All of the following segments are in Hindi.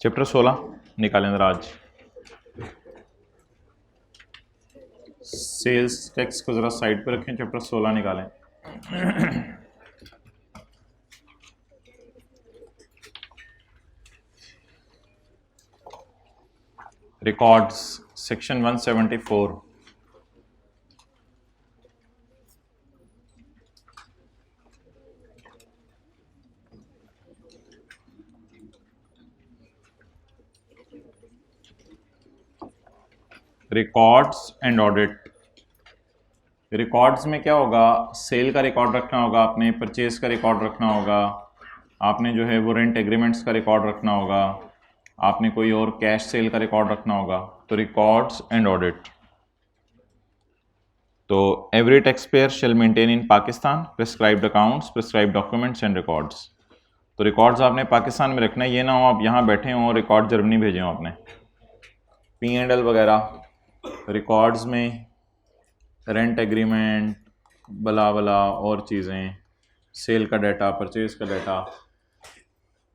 चैप्टर 16 निकालें जरा आज। सेल्स टैक्स को ज़रा साइड पर रखें, चैप्टर 16 निकालें। Records section 174। Records and audit. Records में क्या होगा, सेल का रिकॉर्ड रखना होगा आपने, परचेज का रिकॉर्ड रखना होगा आपने, जो है वो रेंट एग्रीमेंट्स का रिकॉर्ड रखना होगा आपने, कोई और कैश सेल का रिकॉर्ड रखना होगा। तो रिकॉर्ड्स एंड ऑडिट। तो every tax payer shall maintain in Pakistan prescribed accounts, prescribed documents and records. तो रिकॉर्ड्स आपने पाकिस्तान में रखना है, ये ना हो आप यहाँ बैठे हों और रिकॉर्ड जर्मनी भेजे हों आपने। P&L वगैरह रिकॉर्ड्स में रेंट एग्रीमेंट बला बला और चीज़ें, सेल का डाटा, परचेज का डाटा,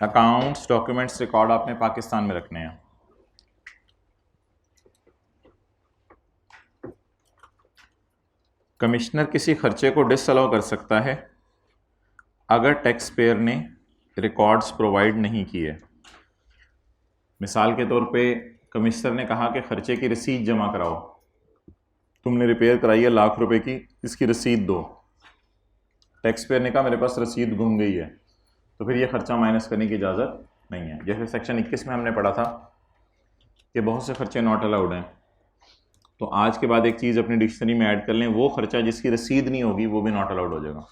अकाउंट्स, डॉक्यूमेंट्स, रिकॉर्ड आपने पाकिस्तान में रखने हैं। कमिश्नर किसी खर्चे को डिसअलाउ कर सकता है अगर टैक्स पेयर ने रिकॉर्ड्स प्रोवाइड नहीं किए। मिसाल के तौर पे कमिश्नर ने कहा कि खर्चे की रसीद जमा कराओ, तुमने रिपेयर कराई है लाख रुपए की, इसकी रसीद दो। टैक्स पेयर ने कहा मेरे पास रसीद गुम गई है, तो फिर ये खर्चा माइनस करने की इजाज़त नहीं है। जैसे सेक्शन 21 में हमने पढ़ा था कि बहुत से खर्चे नॉट अलाउड हैं, तो आज के बाद एक चीज़ अपनी डिक्शनरी में ऐड कर लें, वो खर्चा जिसकी रसीद नहीं होगी वो भी नॉट अलाउड हो जाएगा।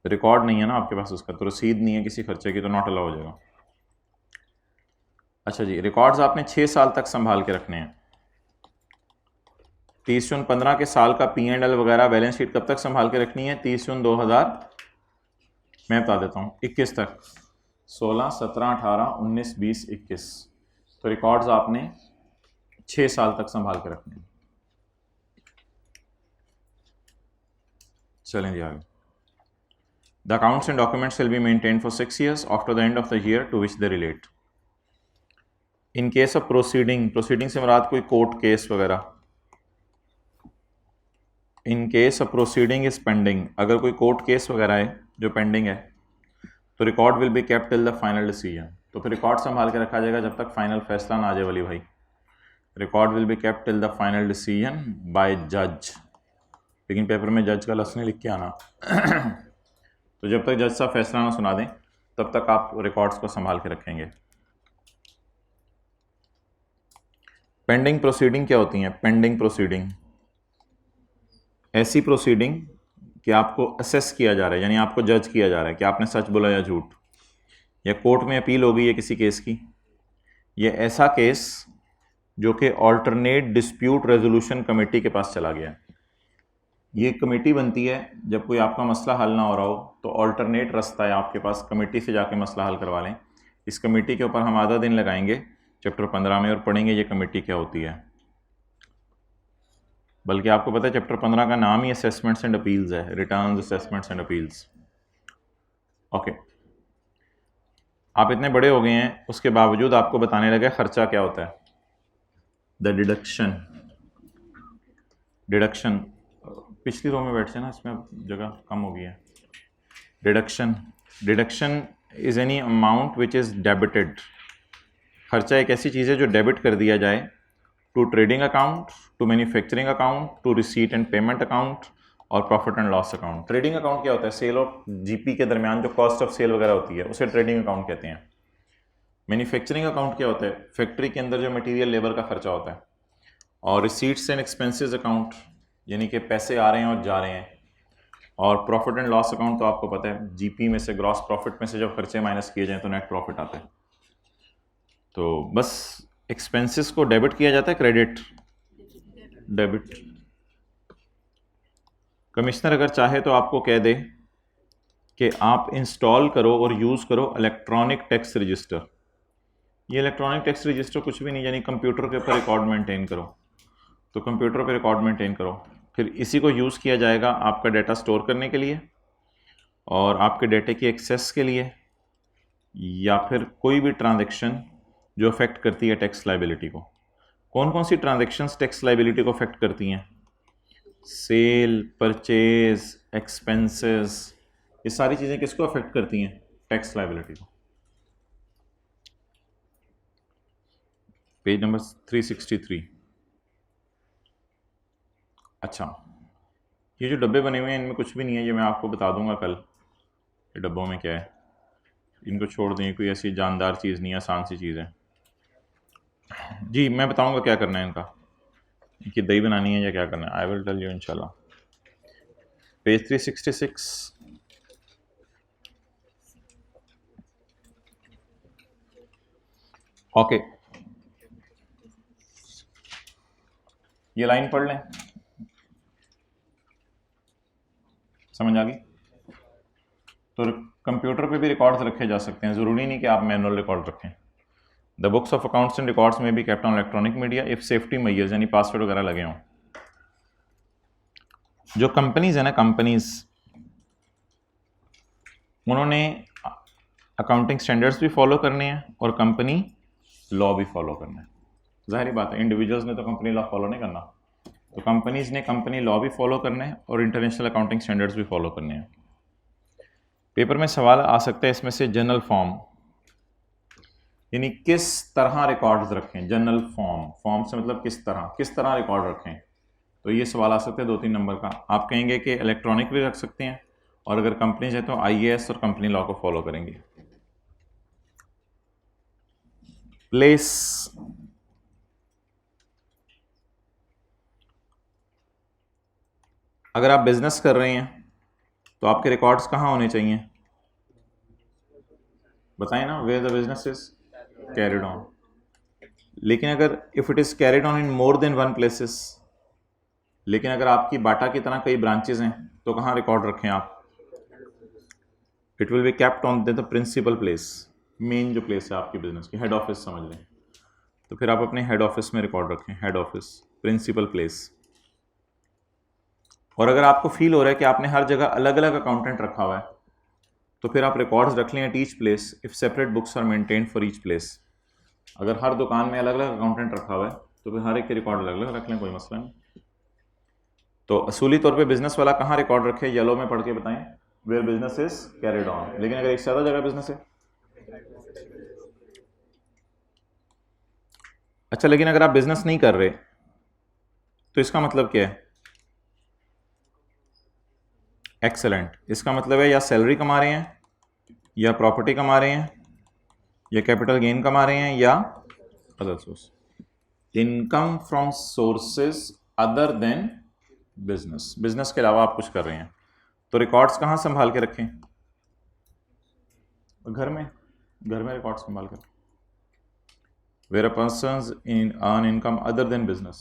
रिकॉर्ड नहीं है ना आपके पास उसका, तो रसीद नहीं है किसी खर्चे की, तो नॉट अलाउ हो जाएगा। अच्छा जी, रिकॉर्ड्स आपने 6 साल तक संभाल के रखने हैं। 30 जून 15 के साल का P&L वगैरह बैलेंस शीट कब तक संभाल के रखनी है? 30 जून 2000, मैं बता देता हूँ, 21 तक। 16, 17, 18, 19, 20, 21। तो रिकॉर्ड्स आपने 6 साल तक संभाल के रखने हैं। चलें जी आगे। The accounts and documents will be maintain for 6 years after the end of the year to which they relate. In case of proceeding, proceeding से मुराद कोई कोर्ट केस वगैरह। In case of proceeding is pending, अगर कोई कोर्ट केस वगैरह है जो पेंडिंग है, तो record will be kept till the final decision. तो फिर रिकॉर्ड संभाल के रखा जाएगा जब तक फाइनल फैसला ना आ जाए। वली भाई, record will be kept till the final decision by जज। लेकिन पेपर में जज का लफ्ज़ नहीं लिख के आना। तो जब तक जज साहब फैसला ना सुना दें तब तक आप रिकॉर्ड्स को संभाल के रखेंगे। पेंडिंग प्रोसीडिंग क्या होती हैं? पेंडिंग प्रोसीडिंग ऐसी प्रोसीडिंग कि आपको असेस किया जा रहा है, यानी आपको जज किया जा रहा है कि आपने सच बोला या झूठ, या कोर्ट में अपील हो गई है किसी केस की। ये ऐसा केस जो कि ऑल्टरनेट डिस्प्यूट रेजोल्यूशन कमेटी के पास चला गया। ये कमेटी बनती है जब कोई आपका मसला हल ना हो रहा हो, तो ऑल्टरनेट रास्ता है आपके पास, कमेटी से जाके मसला हल करवा लें। इस कमेटी के ऊपर हम आधा दिन लगाएंगे चैप्टर 15 में और पढ़ेंगे ये कमेटी क्या होती है। बल्कि आपको पता है चैप्टर 15 का नाम ही असेसमेंट्स एंड अपील्स है, returns, assessments and appeals. Okay, आप इतने बड़े हो गए हैं, उसके बावजूद आपको बताने लगे खर्चा क्या होता है। द डिडक्शन, डिडक्शन पिछली रो में बैठ जाए ना, इसमें जगह कम हो गई है। Deduction, deduction is any amount which is debited. खर्चा एक ऐसी चीज़ है जो डेबिट कर दिया जाए to trading account, to manufacturing account, to receipt and payment account और profit and loss account. Trading account क्या होता है? सेल और जीपी के दरमियान जो कॉस्ट ऑफ सेल वगैरह होती है उसे ट्रेडिंग अकाउंट कहते हैं। मैन्युफैक्चरिंग अकाउंट क्या होता है? फैक्ट्री के अंदर जो मटेरियल लेबर का खर्चा होता है। और रिसीट्स एंड एक्सपेंसेस अकाउंट, यानी कि पैसे आ रहे हैं और जा रहे हैं। और प्रॉफिट एंड लॉस अकाउंट तो आपको पता है, जीपी में से, ग्रॉस प्रॉफिट में से जब खर्चे माइनस किए जाएँ तो नेट प्रॉफिट आता है। तो बस एक्सपेंसेस को डेबिट किया जाता है, क्रेडिट, डेबिट। कमिश्नर अगर चाहे तो आपको कह दे कि आप इंस्टॉल करो और यूज़ करो इलेक्ट्रॉनिक टैक्स रजिस्टर। ये इलेक्ट्रॉनिक टैक्स रजिस्टर कुछ भी नहीं, यानी कंप्यूटर के ऊपर रिकॉर्ड मेंटेन करो। तो कंप्यूटर पे रिकॉर्ड मेंटेन करो, फिर इसी को यूज़ किया जाएगा आपका डाटा स्टोर करने के लिए और आपके डाटे की एक्सेस के लिए या फिर कोई भी ट्रांजैक्शन जो अफेक्ट करती है टैक्स लाइबिलिटी को। कौन कौन सी ट्रांजैक्शंस टैक्स लाइबिलिटी को अफेक्ट करती हैं? सेल, परचेज, एक्सपेंसेस, ये सारी चीज़ें किसको अफेक्ट करती हैं? टैक्स लाइबिलिटी को। Page number 363। अच्छा, ये जो डब्बे बने हुए हैं इनमें कुछ भी नहीं है, ये मैं आपको बता दूंगा कल ये डब्बों में क्या है। इनको छोड़ दें, कोई ऐसी जानदार चीज़ नहीं है, आसान सी चीज़ है जी। मैं बताऊंगा क्या करना है इनका, कि दही बनानी है या क्या करना है। आई विल टेल यू इंशाल्लाह। पेज 366। ओके, ये लाइन पढ़ लें, समझ आ गई? तो कंप्यूटर पे भी रिकॉर्ड्स रखे जा सकते हैं, ज़रूरी नहीं कि आप मैनुअल रिकॉर्ड रखें। The books of accounts and records में भी kept on electronic media if safety measures, यानी पासवर्ड वगैरह लगे हों। जो कंपनीज है ना, कंपनीज, उन्होंने अकाउंटिंग स्टैंडर्ड्स भी फॉलो करने हैं और कंपनी लॉ भी फॉलो करना है। जाहिर बात है, इंडिविजुअल्स ने तो कंपनी लॉ फॉलो नहीं करना, तो कंपनीज ने कंपनी लॉ भी फॉलो करना है और इंटरनेशनल अकाउंटिंग स्टैंडर्ड्स भी फॉलो करने हैं। पेपर में सवाल आ सकता है इसमें से, जनरल फॉर्म, यानी किस तरह रिकॉर्ड्स रखें। जनरल फॉर्म, फॉर्म से मतलब किस तरह रिकॉर्ड रखें। तो ये सवाल आ सकते हैं 2-3 नंबर का। आप कहेंगे कि इलेक्ट्रॉनिक भी रख सकते हैं, और अगर कंपनीज है तो IAS और कंपनी लॉ को फॉलो करेंगे। प्लेस, अगर आप बिजनेस कर रहे हैं तो आपके रिकॉर्ड्स कहाँ होने चाहिए? बताएं ना, where the business is carried on. लेकिन अगर if it is carried on in more than one places, लेकिन अगर आपकी बाटा की तरह कई ब्रांचेस हैं तो कहाँ रिकॉर्ड रखें आप? It will be kept on the principal place, main जो प्लेस है आपकी बिजनेस की, हेड ऑफिस समझ लें, तो फिर आप अपने हेड ऑफिस में रिकॉर्ड रखें, हेड ऑफिस, प्रिंसिपल प्लेस। और अगर आपको फील हो रहा है कि आपने हर जगह अलग अलग अकाउंटेंट रखा हुआ है, तो फिर आप रिकॉर्ड्स रख लें at each place if separate books are maintained for each place. अगर हर दुकान में अलग अलग अकाउंटेंट रखा हुआ है तो फिर हर एक के रिकॉर्ड अलग अलग रख लें, कोई मसला नहीं। तो असूली तौर पे बिजनेस वाला कहाँ रिकॉर्ड रखे, येलो में पढ़ के बताएं, where business is carried on. लेकिन अगर एक से ज़्यादा जगह बिजनेस है, अच्छा, लेकिन अगर आप बिजनेस नहीं कर रहे तो इसका मतलब क्या है? एक्सेलेंट, इसका मतलब है या सैलरी कमा रहे हैं, या प्रॉपर्टी कमा रहे हैं, या कैपिटल गेन कमा रहे हैं, या other source, income from sources other than business. Business के अलावा आप कुछ कर रहे हैं, तो रिकॉर्ड्स कहाँ संभाल के रखें? घर में रिकॉर्ड्स संभाल कर। Where a persons in earn income other than business,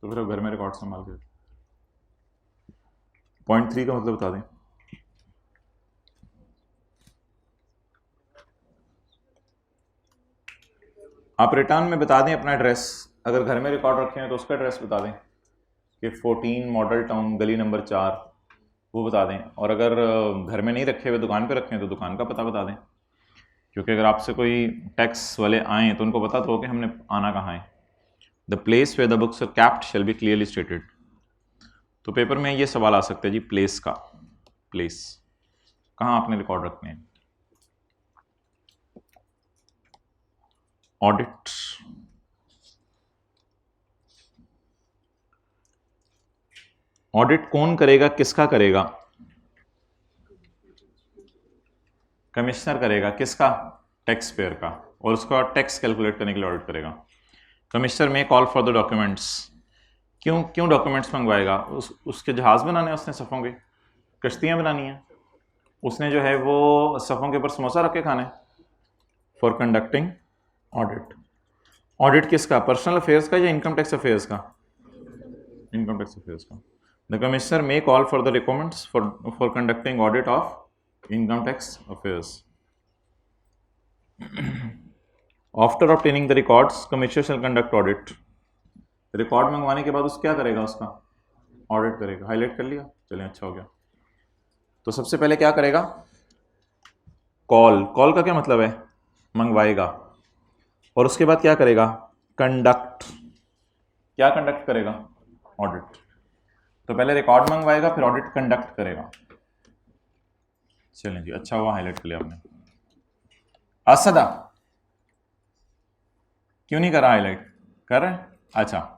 तो फिर घर में रिकॉर्ड संभाल के। पॉइंट 3 का मतलब बता दें। आप रिटर्न में बता दें अपना एड्रेस, अगर घर में रिकॉर्ड रखे हैं तो उसका एड्रेस बता दें कि 14 मॉडल टाउन गली नंबर 4, वो बता दें। और अगर घर में नहीं रखे हुए दुकान पे रखे हैं तो दुकान का पता बता दें, क्योंकि अगर आपसे कोई टैक्स वाले आए तो उनको पता तो हो कि हमने आना कहाँ है। The place where the books are kept shall be clearly stated. तो पेपर में ये सवाल आ सकता है जी, प्लेस का, प्लेस कहाँ आपने रिकॉर्ड रखने हैं। ऑडिट, ऑडिट कौन करेगा, किसका करेगा? कमिश्नर करेगा, किसका? टैक्स पेयर का, और उसका टैक्स कैलकुलेट करने के लिए ऑडिट करेगा। Commissioner may call for the documents, क्यों डॉक्यूमेंट्स मंगवाएगा? उसके जहाज़ बनाने हैं उसने, सफ़ों के, कश्तियाँ बनानी हैं उसने, जो है वो सफ़ों के ऊपर समोसा रख के खाना है। फॉर कंडक्टिंग ऑडिट, ऑडिट किसका? पर्सनल अफेयर्स का या इनकम टैक्स अफेयर्स का? इनकम टैक्स अफेयर्स का। The commissioner may call for the requirements for conducting audit of income tax affairs. After obtaining the records commissioner shall conduct audit. Record मंगवाने के बाद उस क्या करेगा? उसका ऑडिट करेगा। हाईलाइट कर लिया, चलें, अच्छा हो गया। तो सबसे पहले क्या करेगा? कॉल का क्या मतलब है? मंगवाएगा और उसके बाद क्या करेगा, कंडक्ट, क्या कंडक्ट करेगा, ऑडिट। तो पहले रिकॉर्ड मंगवाएगा फिर ऑडिट कंडक्ट करेगा। चलें जी, अच्छा हुआ हाईलाइट कर लिया आपने। असदा क्यों नहीं करा हाईलाइट, कर रहे हैं, अच्छा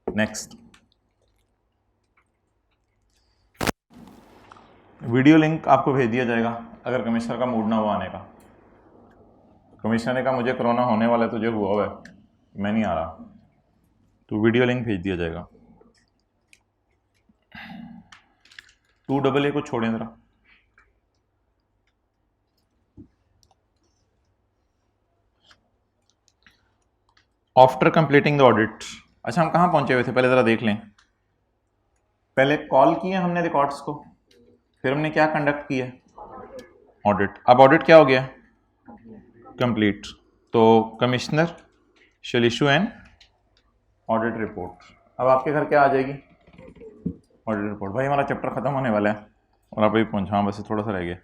नेक्स्ट। वीडियो लिंक आपको भेज दिया जाएगा अगर कमिश्नर का मूड ना हो आने का। कमिश्नर ने कहा मुझे कोरोना होने वाला है, तुझे हुआ हुआ है, मैं नहीं आ रहा, तो वीडियो लिंक भेज दिया जाएगा। 2AA को छोड़ें जरा। आफ्टर कंप्लीटिंग द ऑडिट, अच्छा हम कहाँ पहुंचे हुए थे पहले ज़रा देख लें। पहले कॉल किए हमने रिकॉर्ड्स को, फिर हमने क्या कंडक्ट किया, ऑडिट। अब ऑडिट क्या हो गया, कंप्लीट। तो commissioner shall issue an audit report. अब आपके घर क्या आ जाएगी, ऑडिट रिपोर्ट। भाई हमारा चैप्टर खत्म होने वाला है और आप अभी पहुंचा, हाँ बस थोड़ा सा रह गया,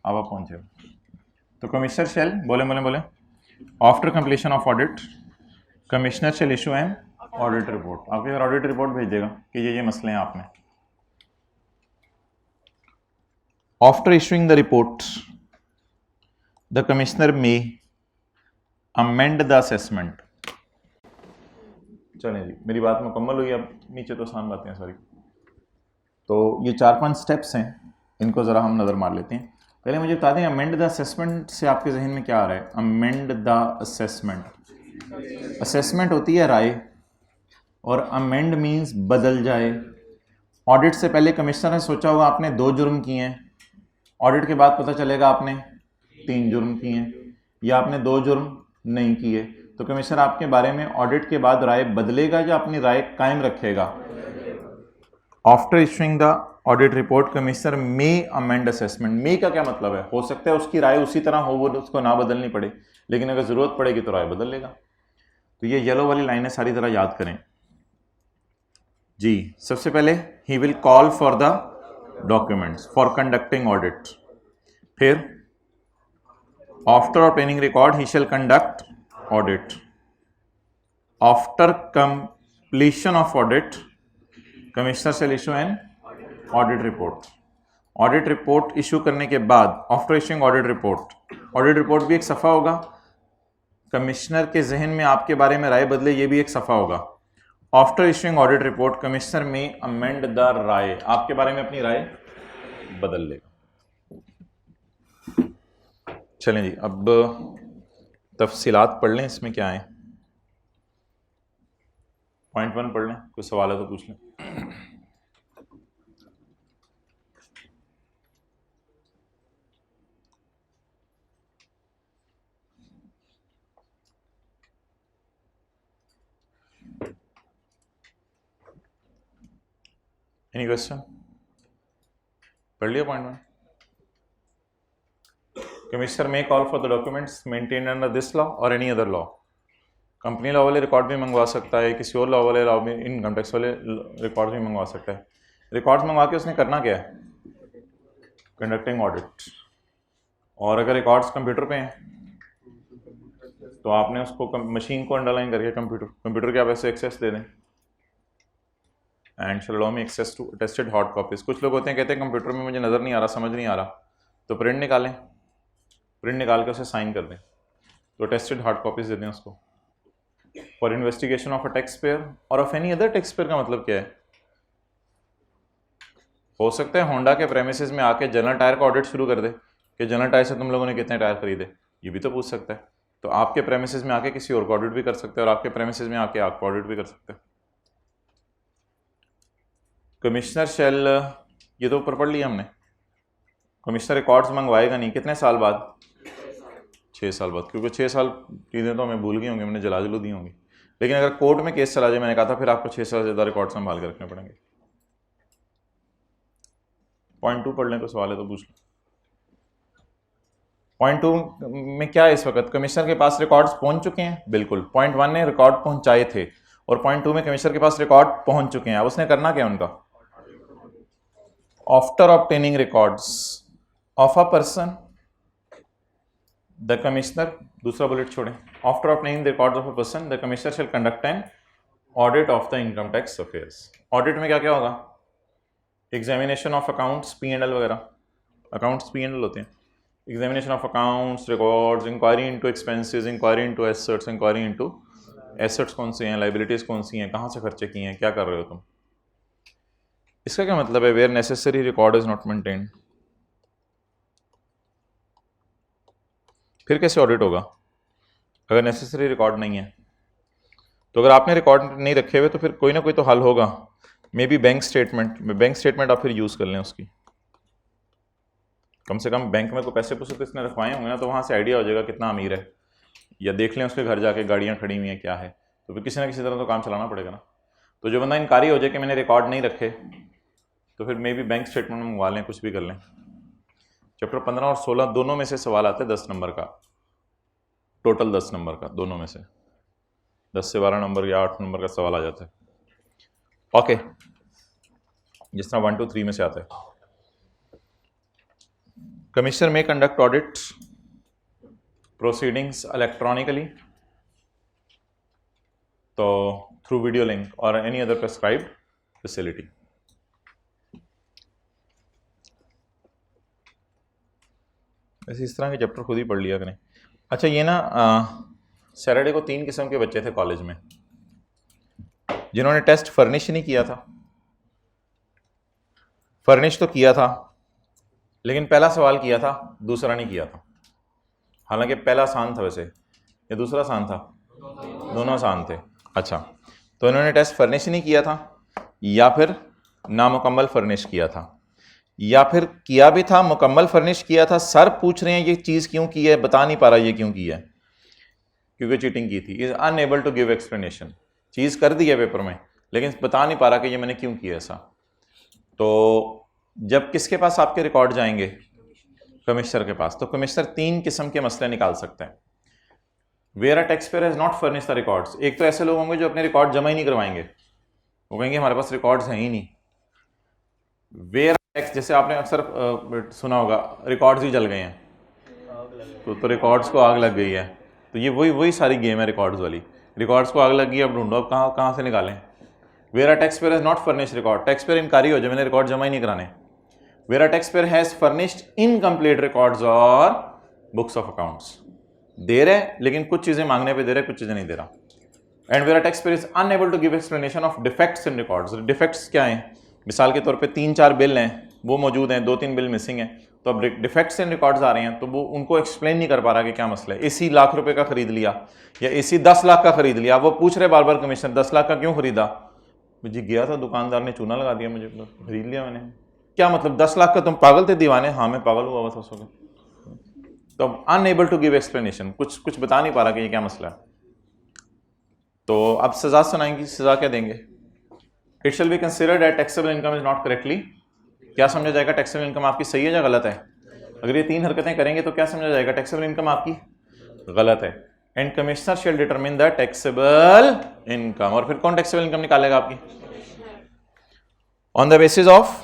अब आप पहुंचे। तो कमिश्नर शैल, बोले बोले बोले, after completion of audit commissioner shall issue an audit report. आपके घर ऑडिट रिपोर्ट भेज देगा कि ये मसले हैं आप में। After issuing the report the commissioner may amend the assessment. चलें जी, मेरी बात मुकम्मल हुई, अब नीचे तो आसान बातें हैं सारी। तो ये 4-5 स्टेप्स हैं, इनको ज़रा हम नज़र मार लेते हैं। पहले मुझे बता दें अमेंड द असेसमेंट से आपके जहन में क्या आ रहा है। अमेंड द असेसमेंट, असेसमेंट होती है राय और अमेंड मींस बदल जाए। ऑडिट से पहले कमिश्नर ने सोचा होगा आपने 2 जुर्म किए हैं, ऑडिट के बाद पता चलेगा आपने 3 जुर्म किए हैं, या आपने 2 जुर्म नहीं किए। तो कमिश्नर आपके बारे में ऑडिट के बाद राय बदलेगा या अपनी राय कायम रखेगा। After issuing the audit report commissioner may amend assessment. May का क्या मतलब है, हो सकता है उसकी राय उसी तरह हो, वो उसको ना बदलनी पड़े, लेकिन अगर जरूरत पड़ेगी तो राय बदल लेगा। तो ये येलो वाली लाइनें सारी तरह याद करें जी। सबसे पहले he will call for the documents for conducting audit, फिर after obtaining record he shall conduct audit. After completion of audit commissioner shall issue an audit report. Audit report issue करने के बाद आफ्टर इशूइंग ऑडिट रिपोर्ट भी एक सफ़ा होगा। कमिश्नर के जहन में आपके बारे में राय बदले, ये भी एक सफ़ा होगा। After issuing audit report commissioner में अमेंड द राय, आपके बारे में अपनी राय बदल लेगा। चलें जी, अब तफसीलात पढ़ लें, इसमें क्या है। पॉइंट 1 पढ़ लें, कुछ सवाल है तो पूछ लें। एनी क्वेश्चन, पढ़ लिया point 1। Commissioner may call for the documents maintain under this law और any other law. Company law वाले रिकॉर्ड भी मंगवा सकता है, किसी और लॉ वाले लॉ में इनकम टैक्स वाले रिकॉर्ड भी मंगवा सकता है। रिकॉर्ड्स मंगवा के उसने करना क्या है, कंडक्टिंग ऑडिट। और अगर रिकॉर्ड्स कंप्यूटर पे हैं तो आपने उसको मशीन को अंडरलाइन करके कंप्यूटर के आप ऐसे एक्सेस दे दें। And shall allow me access to attested hard copies. कुछ लोग होते हैं कहते हैं कंप्यूटर में मुझे नज़र नहीं आ रहा, समझ नहीं आ रहा, तो प्रिंट निकालें, प्रिंट निकाल के उसे साइन कर दें, तो अटेस्टेड हार्ड कॉपीज दे दें उसको। For investigation of a tax payer और of any other taxpayer का मतलब क्या है। हो सकता है होंडा के प्रेमिसेस में आके जनरल टायर का ऑडिट शुरू कर दे कि जनरल टायर से तुम लोगों ने कितने टायर खरीदे, ये भी तो पूछ सकता है। तो आपके प्रेमिसेस में आके किसी और का ऑडिट भी कर सकते हैं और आपके प्रेमिसेस में आके आपका ऑडिट भी कर सकते हैं। कमिश्नर शैल, ये तो ऊपर पढ़ लिया हमने। कमिश्नर रिकॉर्ड्स मंगवाएगा नहीं, कितने साल बाद, 6 साल बाद, क्योंकि 6 साल चीज़ें तो हमें भूल गई होंगी, हमने जला जलू दी होंगी। लेकिन अगर कोर्ट में केस चला जाए, मैंने कहा था, फिर आपको 6 साल से ज़्यादा रिकॉर्ड संभाल के रखने पड़ेंगे। पॉइंट 2 पढ़ लें, तो सवाल है तो पूछ लें। पॉइंट 2 में क्या है इस वक्त, कमिश्नर के पास रिकॉर्ड्स पहुंच चुके हैं, बिल्कुल। पॉइंट 1 ने रिकॉर्ड पहुंचाए थे और पॉइंट 2 में कमिश्नर के पास रिकॉर्ड पहुंच चुके हैं। अब उसने करना क्या उनका, after obtaining records of a person the commissioner, दूसरा बुलेट छोड़ें, after obtaining the records of a person the commissioner shall conduct an audit of the income tax affairs. Audit में क्या क्या होगा? एग्जामिनेशन ऑफ अकाउंट्स, P&L वगैरह, अकाउंट्स P&L होते हैं, examination of accounts, records, inquiry into expenses, inquiry into assets, inquiry into assets कौन से हैं, लाइबिलिटीज कौन सी हैं, कहाँ से खर्चे किए हैं, क्या कर रहे हो तुम। इसका क्या मतलब है? Where necessary record is not maintained. फिर कैसे ऑडिट होगा अगर नेसेसरी रिकॉर्ड नहीं है? तो अगर आपने रिकॉर्ड नहीं रखे हुए तो फिर कोई ना कोई तो हल होगा। मे बी बैंक स्टेटमेंट आप फिर यूज़ कर लें उसकी, कम से कम बैंक में कोई पैसे पुसे तो इसने रखवाए होंगे ना, तो वहाँ से आइडिया हो जाएगा कितना अमीर है, या देख लें उसके घर जाके गाड़ियाँ खड़ी हुई हैं क्या है, तो फिर किसी ना किसी तरह तो काम चलाना पड़ेगा ना। तो जो बंदा इनकारी हो जाए कि मैंने रिकॉर्ड नहीं रखे, तो फिर मे बी बैंक स्टेटमेंट में मंगवा लें, कुछ भी कर लें। चैप्टर 15 और 16 दोनों में से सवाल आते हैं 10 नंबर का, टोटल 10 नंबर का, दोनों में से 10 से 12 नंबर या 8 नंबर का सवाल आ जाता है। ओके, जिस तरह 1 to 3 में से आता है। कमिश्नर में कंडक्ट ऑडिट प्रोसीडिंग्स इलेक्ट्रॉनिकली, तो थ्रू वीडियो लिंक और एनी अदर प्रेस्क्राइब्ड फैसिलिटी। वैसे इस तरह के चैप्टर खुद ही पढ़ लिया करें। अच्छा, ये ना सैटरडे को 3 किस्म के बच्चे थे कॉलेज में जिन्होंने टेस्ट फर्निश नहीं किया था। फर्निश तो किया था लेकिन पहला सवाल किया था, दूसरा नहीं किया था। हालांकि पहला आसान था वैसे, या दूसरा आसान था, दोनों आसान थे। अच्छा, तो इन्होंने टेस्ट फर्निश नहीं किया था, या फिर नामुकम्मल फर्निश किया था, या फिर किया भी था मुकम्मल फर्निश किया था। सर पूछ रहे हैं ये चीज़ क्यों की है, बता नहीं पा रहा ये क्यों की है, क्योंकि चीटिंग की थी। Is unable to give explanation, चीज़ कर दी है पेपर में लेकिन बता नहीं पा रहा कि ये मैंने क्यों किया ऐसा। तो जब किसके पास आपके रिकॉर्ड जाएंगे? कमिश्नर के पास। तो कमिश्नर 3 किस्म के मसले निकाल सकते हैं। Where a tax payer has not furnish the records, एक तो ऐसे लोग होंगे जो अपने रिकॉर्ड जमा ही नहीं करवाएंगे, वो कहेंगे हमारे पास रिकॉर्ड्स हैं ही नहीं। वेयर टैक्स, जैसे आपने अक्सर सुना होगा रिकॉर्ड्स ही जल गए हैं, तो रिकॉर्ड्स को आग लग गई है, तो ये वही सारी गेम है रिकॉर्ड्स वाली। रिकॉर्ड्स को आग लग गई, अब ढूंढो अब कहाँ से निकालें। Where a tax payer has not furnish record, taxpayer इनकारी हो जाए मैंने रिकॉर्ड जमा ही नहीं कराने। Where a tax payer has furnished incomplete records or books of accounts, दे रहे लेकिन कुछ चीजें मांगने पे दे रहे, कुछ चीजें नहीं दे रहा। And where a tax payer is unable to give explanation of defects in records. Defects क्या हैं? मिसाल के तौर पे 3-4 बिल हैं वो मौजूद हैं, 2-3 बिल मिसिंग हैं, तो अब डिफेक्ट्स इन रिकॉर्ड्स आ रहे हैं, तो वो उनको एक्सप्लेन नहीं कर पा रहा कि क्या मसला है। एसी लाख रुपए का खरीद लिया या एसी 10 लाख का खरीद लिया, वो पूछ रहे बार बार कमिश्नर 10 लाख का क्यों खरीदा? जी गया था दुकानदार ने चूना लगा दिया, मुझे खरीद लिया मैंने। क्या मतलब 10 लाख का? तुम पागल थे दीवाने? हाँ मैं पागल हुआ बस उसको। तो अनएबल टू गिव एक्सप्लेनेशन, कुछ बता नहीं पा रहा कि ये क्या मसला है। तो अब सजा सुनाएंगी, सजा क्या देंगे? It shall be considered that taxable income is not correctly, क्या समझा जाएगा टेक्सेबल इनकम आपकी सही है या गलत है? अगर ये 3 हरकतें करेंगे तो क्या समझा जाएगा? टेक्सेबल इनकम आपकी गलत है। And commissioner shall determine the taxable income, और फिर कौन टैक्सेबल इनकम निकालेगा आपकी? On the basis of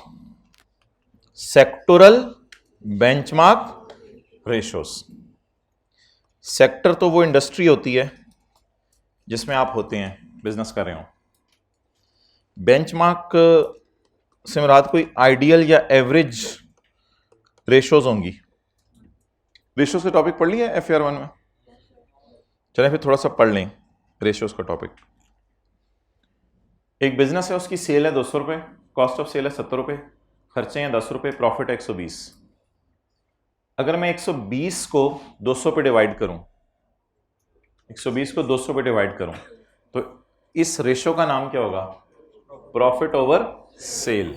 sectoral benchmark ratios. Sector तो वो इंडस्ट्री होती है जिसमें आप होते हैं, बिजनेस कर रहे हो। बेंचमार्क से मुराद कोई आइडियल या एवरेज रेशोज होंगी। रेशोज का टॉपिक पढ़ लिया FAR 1 में? चलें फिर थोड़ा सा पढ़ लें रेशोज का टॉपिक। एक बिजनेस है, उसकी सेल है 200 रुपये, कॉस्ट ऑफ सेल है 70 रुपये, खर्चे हैं 10 रुपये, प्रॉफिट है 120। अगर मैं 120 को 200 पे डिवाइड करूं, 120 को 200 पे डिवाइड करूं, तो इस रेशो का नाम क्या होगा? Profit over cell.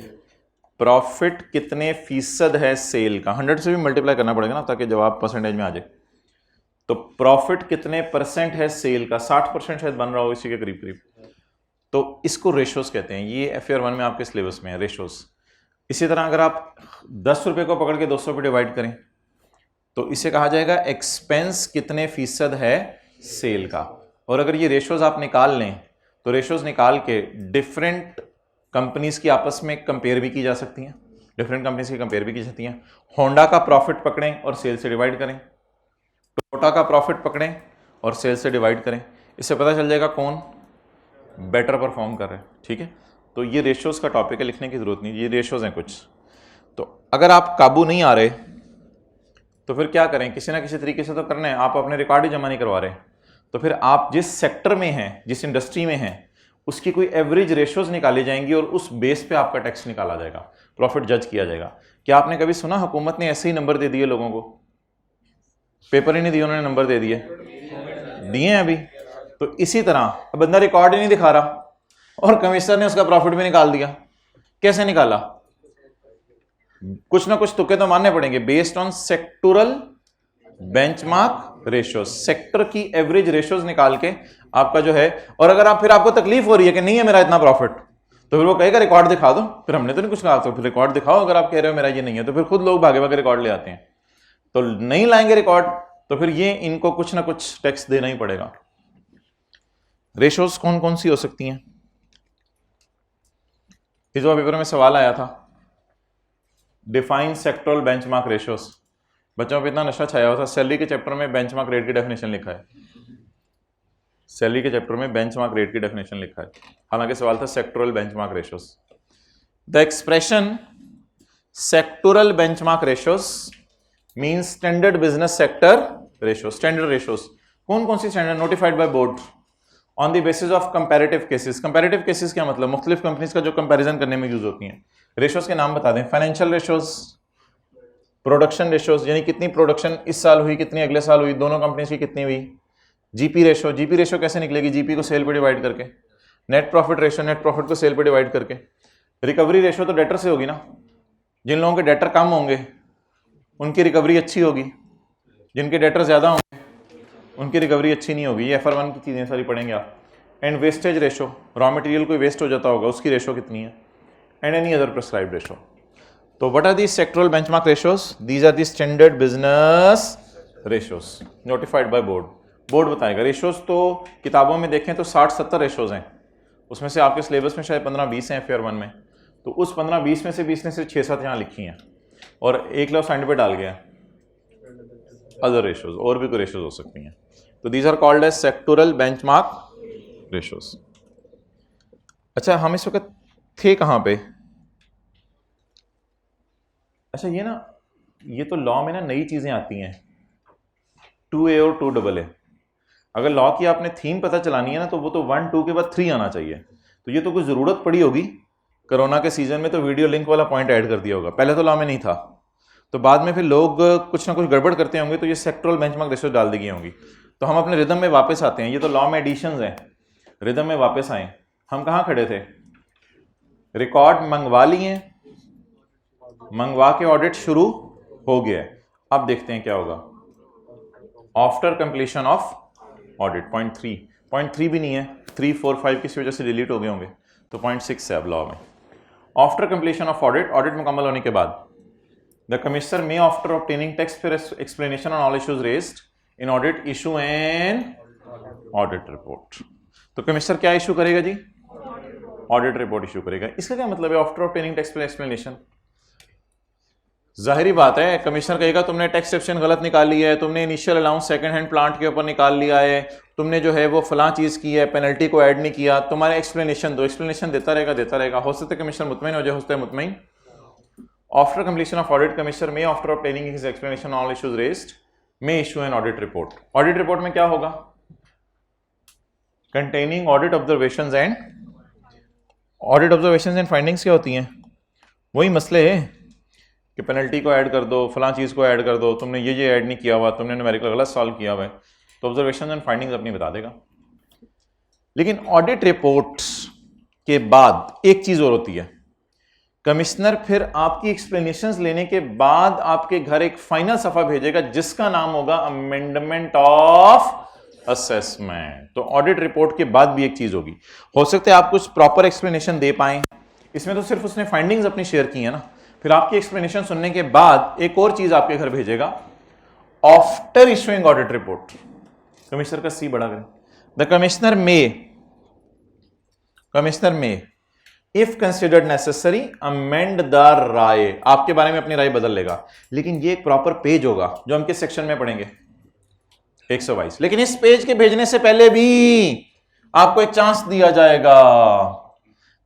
प्रॉफिट कितने फीसद है सेल का? 100 से भी मल्टीप्लाई करना पड़ेगा ना ताकि जवाब परसेंटेज में आ जाए। तो प्रॉफिट कितने परसेंट है सेल का? 60% शायद बन रहा हो, इसी के करीब करीब। तो इसको रेशोज कहते हैं। ये FAR 1 में आपके सिलेबस में है रेशोज। इसी तरह अगर आप 10 रुपये को पकड़ के 200 पे डिवाइड करें तो इसे कहा जाएगा एक्सपेंस कितने फीसद है सेल का। और अगर ये रेशोज आप निकाल लें तो रेशोज निकाल के डिफरेंट कंपनीज की आपस में कंपेयर भी की जा सकती हैं, डिफरेंट कंपनीज की कंपेयर भी की जाती हैं। होंडा का प्रॉफिट पकड़ें और सेल से डिवाइड करें, टोटा का प्रॉफिट पकड़ें और सेल से डिवाइड करें, इससे पता चल जाएगा कौन बेटर परफॉर्म कर रहा है। ठीक है, तो ये रेशियोज का टॉपिक है, लिखने की जरूरत नहीं, ये रेशियोज हैं कुछ। तो अगर आप काबू नहीं आ रहे तो फिर क्या करें, किसी ना किसी तरीके से तो करना है, आप अपने रिकॉर्ड ही जमा नहीं करवा रहे, तो फिर आप जिस सेक्टर में हैं, जिस इंडस्ट्री में हैं, उसकी कोई एवरेज रेशियोज निकाली जाएंगी और उस बेस पे आपका टैक्स निकाला जाएगा, प्रॉफिट जज किया जाएगा। क्या आपने कभी सुना हुकूमत ने ऐसे ही नंबर दे दिए लोगों को, पेपर ही नहीं दिए, उन्होंने नंबर दे दिए हैं अभी। तो इसी तरह बंदा रिकॉर्ड ही नहीं दिखा रहा और कमिश्नर ने उसका प्रॉफिट भी निकाल दिया। कैसे निकाला? कुछ ना कुछ तुक्के तो मानने पड़ेंगे, based on sectoral benchmark ratios, sector की एवरेज रेशियोज निकाल के आपका जो है। और अगर आप फिर आपको तकलीफ हो रही है कि नहीं है मेरा इतना प्रॉफिट, तो फिर वो कहेगा रिकॉर्ड दिखा दो, फिर हमने तो नहीं कुछ कहा, तो फिर रिकॉर्ड दिखाओ। अगर आप कह रहे हो मेरा ये नहीं है, तो फिर खुद लोग भागे भागे रिकॉर्ड ले आते हैं। तो नहीं लाएंगे रिकॉर्ड तो फिर ये इनको कुछ ना कुछ टैक्स देना ही पड़ेगा। रेशियोज कौन कौन सी हो सकती हैं? इस बार पेपर में सवाल आया था, डिफाइन सेक्टोरल बेंचमार्क रेशियोज। बच्चों पे इतना नशा छाया हुआ था, सैलरी के चैप्टर में बेंचमार्क रेट की डेफिनेशन लिखा है, सैलरी के चैप्टर में बेंचमार्क रेट की डेफिनेशन लिखा है, हालांकि सवाल था sectoral benchmark ratios. The expression sectoral benchmark ratios means standard business sector ratios. Standard ratios कौन कौन सी standard? Notified by board on the basis of comparative cases. Comparative cases क्या मतलब? मुख्तलिफ कंपनीज का जो कंपैरिजन करने में यूज होती हैं। रेशियोज के नाम बता दें, फाइनेंशियल रेशियोज, प्रोडक्शन रेशियोज यानी कितनी प्रोडक्शन इस साल हुई, कितनी अगले साल हुई, दोनों कंपनीज की कितनी हुई। जीपी रेशियो, जीपी रेशियो कैसे निकलेगी? जीपी को सेल पे डिवाइड करके। Net profit ratio, net profit को सेल पे डिवाइड करके। रिकवरी रेशियो तो डेटर से होगी ना, जिन लोगों के डेटर कम होंगे उनकी रिकवरी अच्छी होगी, जिनके डेटर ज्यादा होंगे उनकी रिकवरी अच्छी नहीं होगी। ये FR1 की चीजें सारी पढ़ेंगे आप। And wastage ratio, raw material कोई वेस्ट हो जाता होगा उसकी रेशियो कितनी है। And any other prescribed ratio. तो what are the sectoral benchmark ratios? These are the standard business ratios notified by board. Board बताएगा। रेशियोज तो किताबों में देखें तो 60-70 रेशियोज हैं, उसमें से आपके सिलेबस में शायद 15-20 हैं FR1 में, तो उस 15-20 में से 20 ने सिर्फ 6-7 यहाँ लिखी हैं और एक लफ्ज़ साइड पे डाल गया अदर रेशियोज, और भी कोई रेशियोज हो सकती हैं। तो these are called as sectoral benchmark ratios. अच्छा, हम इस वक्त थे कहाँ पे? अच्छा, ये तो लॉ में ना नई चीजें आती हैं, 2A और 2AA। अगर लॉ की आपने थीम पता चलानी है ना, तो वो तो 1 2 के बाद 3 आना चाहिए। तो ये तो कुछ जरूरत पड़ी होगी कोरोना के सीजन में, तो वीडियो लिंक वाला पॉइंट ऐड कर दिया होगा। पहले तो लॉ में नहीं था, तो बाद में फिर लोग कुछ ना कुछ गड़बड़ करते होंगे, तो ये सेक्टोरल बेंचमार्क रेशियो डाल दी गई होंगी। तो हम अपने रिदम में वापस आते हैं। ये तो लॉ में एडिशंस हैं, रिदम में वापस आए। हम कहाँ खड़े थे? रिकॉर्ड मंगवा लिए, मंगवा के ऑडिट शुरू हो गया। अब देखते हैं क्या होगा after completion of audit. Point three भी नहीं है, 3 4 5 किसी वजह से डिलीट हो गए होंगे, तो 0.6 है अब लॉ में। After completion of audit, audit मुकम्मल होने के बाद the commissioner may after obtaining text explanation on all issues raised in audit issue an audit report. तो कमिश्नर क्या इशू करेगा जी? ऑडिट रिपोर्ट इशू करेगा। इसका क्या मतलब है आफ्टर ऑब्टेनिंग टेक्स्ट एक्सप्लेनेशन? जाहिर बात है, कमिश्नर कहेगा तुमने टैक्स एक्सेप्शन गलत निकाली है, तुमने initial allowance second hand plant के ऊपर निकाल लिया है, तुमने जो है वो फलां चीज़ की है, पेनल्टी को ऐड नहीं किया, तुम्हारे एक्सप्लेनेशन दो। एक्सप्लेनेशन देता रहेगा। हो सकता है कमिश्नर मुतमईन हो जाए, हो सकता है मुतमईन। After completion of audit, commissioner may after obtaining his explanation all issues raised may issue an audit report. Audit report में क्या होगा? Containing audit observations and findings. क्या होती हैं? वही मसले है कि पेनल्टी को ऐड कर दो, फलां चीज़ को ऐड कर दो, तुमने ये ऐड नहीं किया हुआ, तुमने न्यूमेरिकल गलत सॉल्व किया हुआ है, तो ऑब्जर्वेशन एंड फाइंडिंग्स अपनी बता देगा। लेकिन ऑडिट रिपोर्ट के बाद एक चीज़ और होती है, कमिश्नर फिर आपकी एक्सप्लेनेशंस लेने के बाद आपके घर एक फाइनल सफ़ा भेजेगा जिसका नाम होगा अमेंडमेंट ऑफ असेसमेंट। तो ऑडिट रिपोर्ट के बाद भी एक चीज़ होगी, हो सकता है आप कुछ प्रॉपर एक्सप्लेनेशन दे पाएं, इसमें तो सिर्फ उसने फाइंडिंग्स अपनी शेयर की है ना। फिर आपकी एक्सप्लेनेशन सुनने के बाद एक और चीज आपके घर भेजेगा after issuing audit report. Commissioner का सी बड़ा करें, the commissioner may if considered necessary amend the राय। आपके बारे में अपनी राय बदल लेगा, लेकिन ये एक प्रॉपर पेज होगा जो हम किस सेक्शन में पढ़ेंगे? 122। लेकिन इस पेज के भेजने से पहले भी आपको एक चांस दिया जाएगा।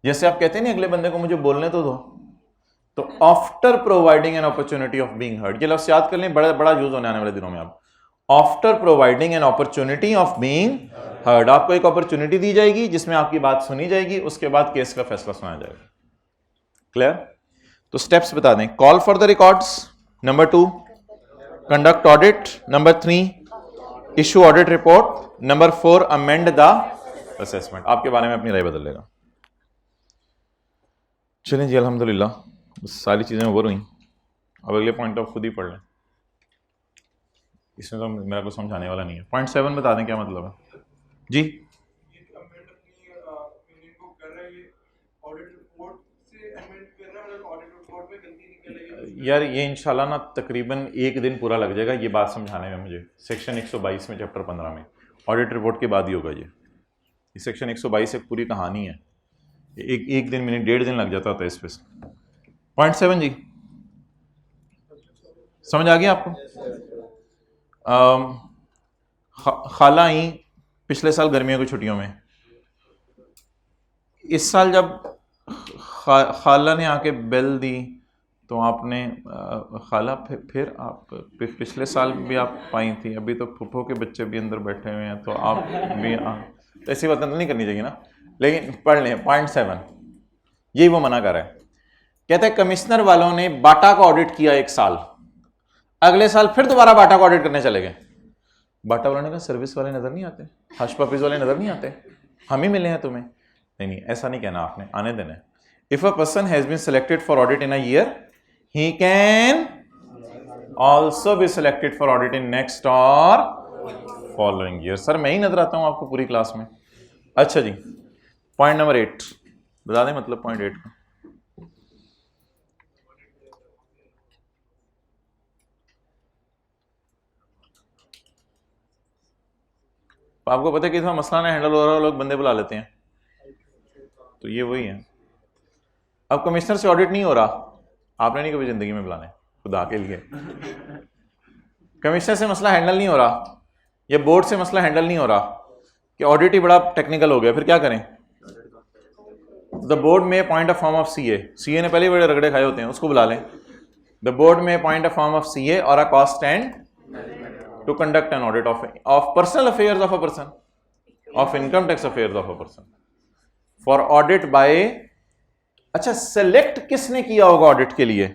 जैसे आप कहते हैं ना अगले बंदे को मुझे बोलने तो दो, तो after providing an opportunity of being heard, ये लफ्ज़ याद कर लें, बड़ा बड़ा यूज होने आने वाले दिनों में। आप after providing an opportunity of being heard, आपको एक अपॉर्चुनिटी दी जाएगी जिसमें आपकी बात सुनी जाएगी, उसके बाद केस का फैसला सुनाया जाएगा। क्लियर? तो स्टेप्स बता दें। Call for the records, number 2 conduct audit, number 3 issue audit report, number 4 amend the assessment. आपके बारे में अपनी राय बदल लेगा। चलें जी, अल्हम्दुलिल्लाह सारी चीजें ओवर हुई। अब अगले पॉइंट आप खुद ही पढ़ लें, इसमें तो मेरा कुछ समझाने वाला नहीं है। पॉइंट 7 बता दें क्या मतलब है जी। यार ये इंशाल्लाह ना तकरीबन एक दिन पूरा लग जाएगा ये बात समझाने में मुझे। सेक्शन 122 में चैप्टर 15 में ऑडिट रिपोर्ट के बाद ही होगा ये सेक्शन 122 एक पूरी कहानी है। एक दिन मिनट 1.5 दिन लग जाता था इस पे। पॉइंट 7 जी, समझ आ गया आपको? खाला आई पिछले साल गर्मियों की छुट्टियों में। इस साल जब खाला ने आके बेल दी तो आपने खाला फिर आप पिछले साल भी आप आई थी, अभी तो फूफो के बच्चे भी अंदर बैठे हुए हैं तो आप भी तो ऐसी बात नहीं करनी चाहिए ना। लेकिन पढ़ लें पॉइंट 7, यही वो मना कर रहा है। कहते हैं कमिश्नर वालों ने बाटा का ऑडिट किया एक साल, अगले साल फिर दोबारा बाटा का ऑडिट करने चले गए। बाटा वालों ने कहा सर्विस वाले नजर नहीं आते, हश पपीज वाले नजर नहीं आते, हम ही मिले हैं तुम्हें। नहीं ऐसा नहीं कहना आपने, आने देना। If a person has been selected for audit in a year, he can also be selected for audit in next or following year। Sir मैं ही नजर आता हूं आपको पूरी क्लास में। अच्छा जी, पॉइंट नंबर 8 बता दें मतलब पॉइंट 8 का। आपको पता है कि मसला ना हैंडल हो रहा है, लोग बंदे बुला लेते हैं, तो ये वही है। अब कमिश्नर से ऑडिट नहीं हो रहा, आपने नहीं कभी जिंदगी में बुलाना है खुदा के लिए। कमिश्नर से मसला हैंडल नहीं हो रहा या बोर्ड से मसला हैंडल नहीं हो रहा कि ऑडिट ही बड़ा टेक्निकल हो गया, फिर क्या करें? द बोर्ड में appoint a firm of CA ने पहले बड़े रगड़े खाए होते हैं, उसको बुला लें। द बोर्ड में appoint a firm of CA or a cost and to conduct an audit of personal affairs of a person, of income tax affairs of a person for audit by. अच्छा, सेलेक्ट किसने किया होगा ऑडिट के लिए?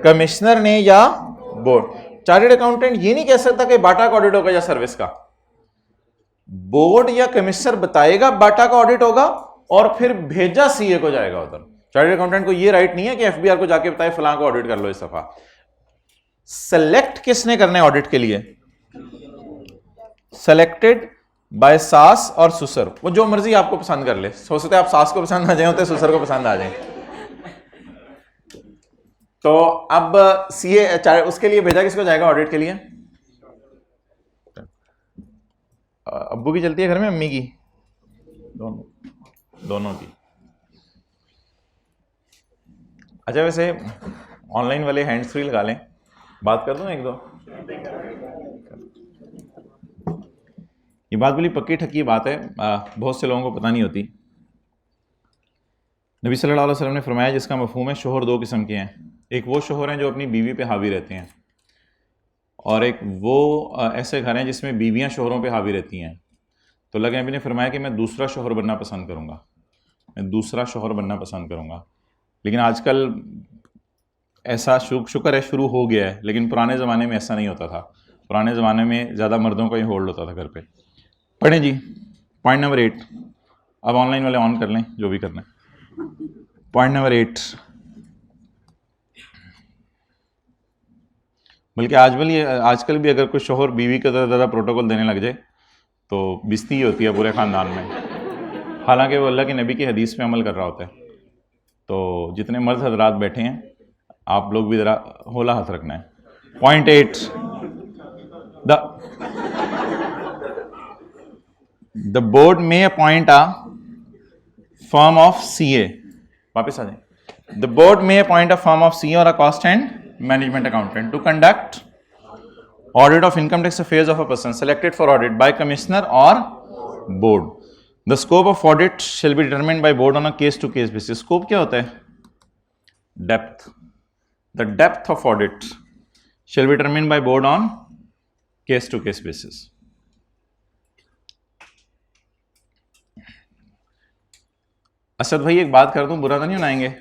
कमिश्नर ने या बोर्ड? चार्टर्ड अकाउंटेंट ये नहीं कह सकता कि बाटा का ऑडिट होगा या सर्विस का। बोर्ड या कमिश्नर बताएगा बाटा का ऑडिट होगा और फिर भेजा सीए को जाएगा उधर। चार्टर्ड अकाउंटेंट को ये राइट नहीं है कि एफबीआर को जाके बताए फलां को ऑडिट कर लो इस दफा। सेलेक्ट किसने करना है ऑडिट के लिए? सेलेक्टेड बाय सास और सुसर, वो जो मर्जी आपको पसंद कर ले। हो सकता है आप सास को पसंद आ जाए, होते सुसर को पसंद आ जाए। तो अब सीए उसके लिए भेजा किसको जाएगा ऑडिट के लिए? अब्बू की चलती है घर में, अम्मी की? दोनों की। अच्छा वैसे ऑनलाइन वाले हैंड्स फ्री लगा लें, बात कर दूं एक दो। ये बात बड़ी पक्की ठक्की बात है, बहुत से लोगों को पता नहीं होती। नबी सल्लल्लाहु अलैहि वसल्लम ने फरमाया जिसका मफहूम है शोहर 2 किस्म के हैं। एक वो शोहर हैं जो अपनी बीवी पे हावी रहते हैं, और एक वो ऐसे घर हैं जिसमें बीवियां शोहरों पे हावी रहती हैं। तो अल्लाह के नबी ने फरमाया कि मैं दूसरा शोहर बनना पसंद करूँगा, मैं दूसरा शोहर बनना पसंद करूँगा। लेकिन आजकल ऐसा शुक्र है शुरू हो गया है, लेकिन पुराने ज़माने में ऐसा नहीं होता था। पुराने ज़माने में ज़्यादा मर्दों का ही होल्ड होता था घर पे। पढ़ें जी पॉइंट नंबर 8। अब ऑनलाइन वाले ऑन कर लें जो भी करना है। पॉइंट नंबर 8, बल्कि आजकल भी अगर कोई शोहर बीवी का ज़्यादा प्रोटोकॉल देने लग जाए तो बिस्ती होती है पूरे ख़ानदान में। हालांकि वो अल्लाह के नबी की हदीस पे अमल कर रहा होता है। तो जितने मर्द हजरात बैठे हैं आप लोग भी ज़रा होला हाथ रखना है। पॉइंट 8, द बोर्ड में appoint a firm of CA, वापस आ जाए। द बोर्ड में appoint a firm of CA or a cost and management accountant to conduct Audit of income tax affairs of a person selected for audit by commissioner or board. The scope of audit shall be determined by board on a case to case basis. Scope क्या होता है? Depth. The depth of audit shall be determined by board on case to case basis. Asad भाई एक बात कर दूं, बुरा तो नहीं बनाएंगे?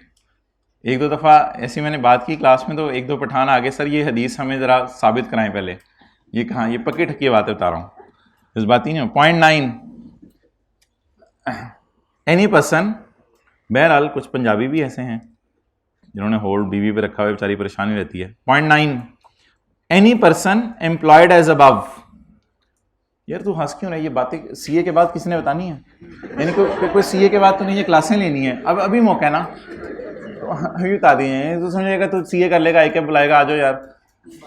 एक दो दफ़ा ऐसी मैंने बात की क्लास में तो एक दो पठान आगे, सर ये हदीस हमें ज़रा साबित कराएं पहले। ये कहाँ, ये पक्की ठक्की बातें बता रहा हूँ, इस बात ही नहीं। पॉइंट 9, एनी पर्सन, बहरहाल कुछ पंजाबी भी ऐसे हैं जिन्होंने होल्ड बीवी पे रखा हुआ, बेचारी परेशानी रहती है। Point 9, any person employed as above. यार तू हंस क्यों रहा है? ये बातें सीए के बाद किसी ने बतानी है? यानी कोई सीए के बाद तो नहीं, ये क्लासें लेनी है, अब अभी मौका है ना, अभी बता दिए हैं। तो समझेगा तो सीए कर लेगा, आईके बुलाएगा, आ जाओ यार,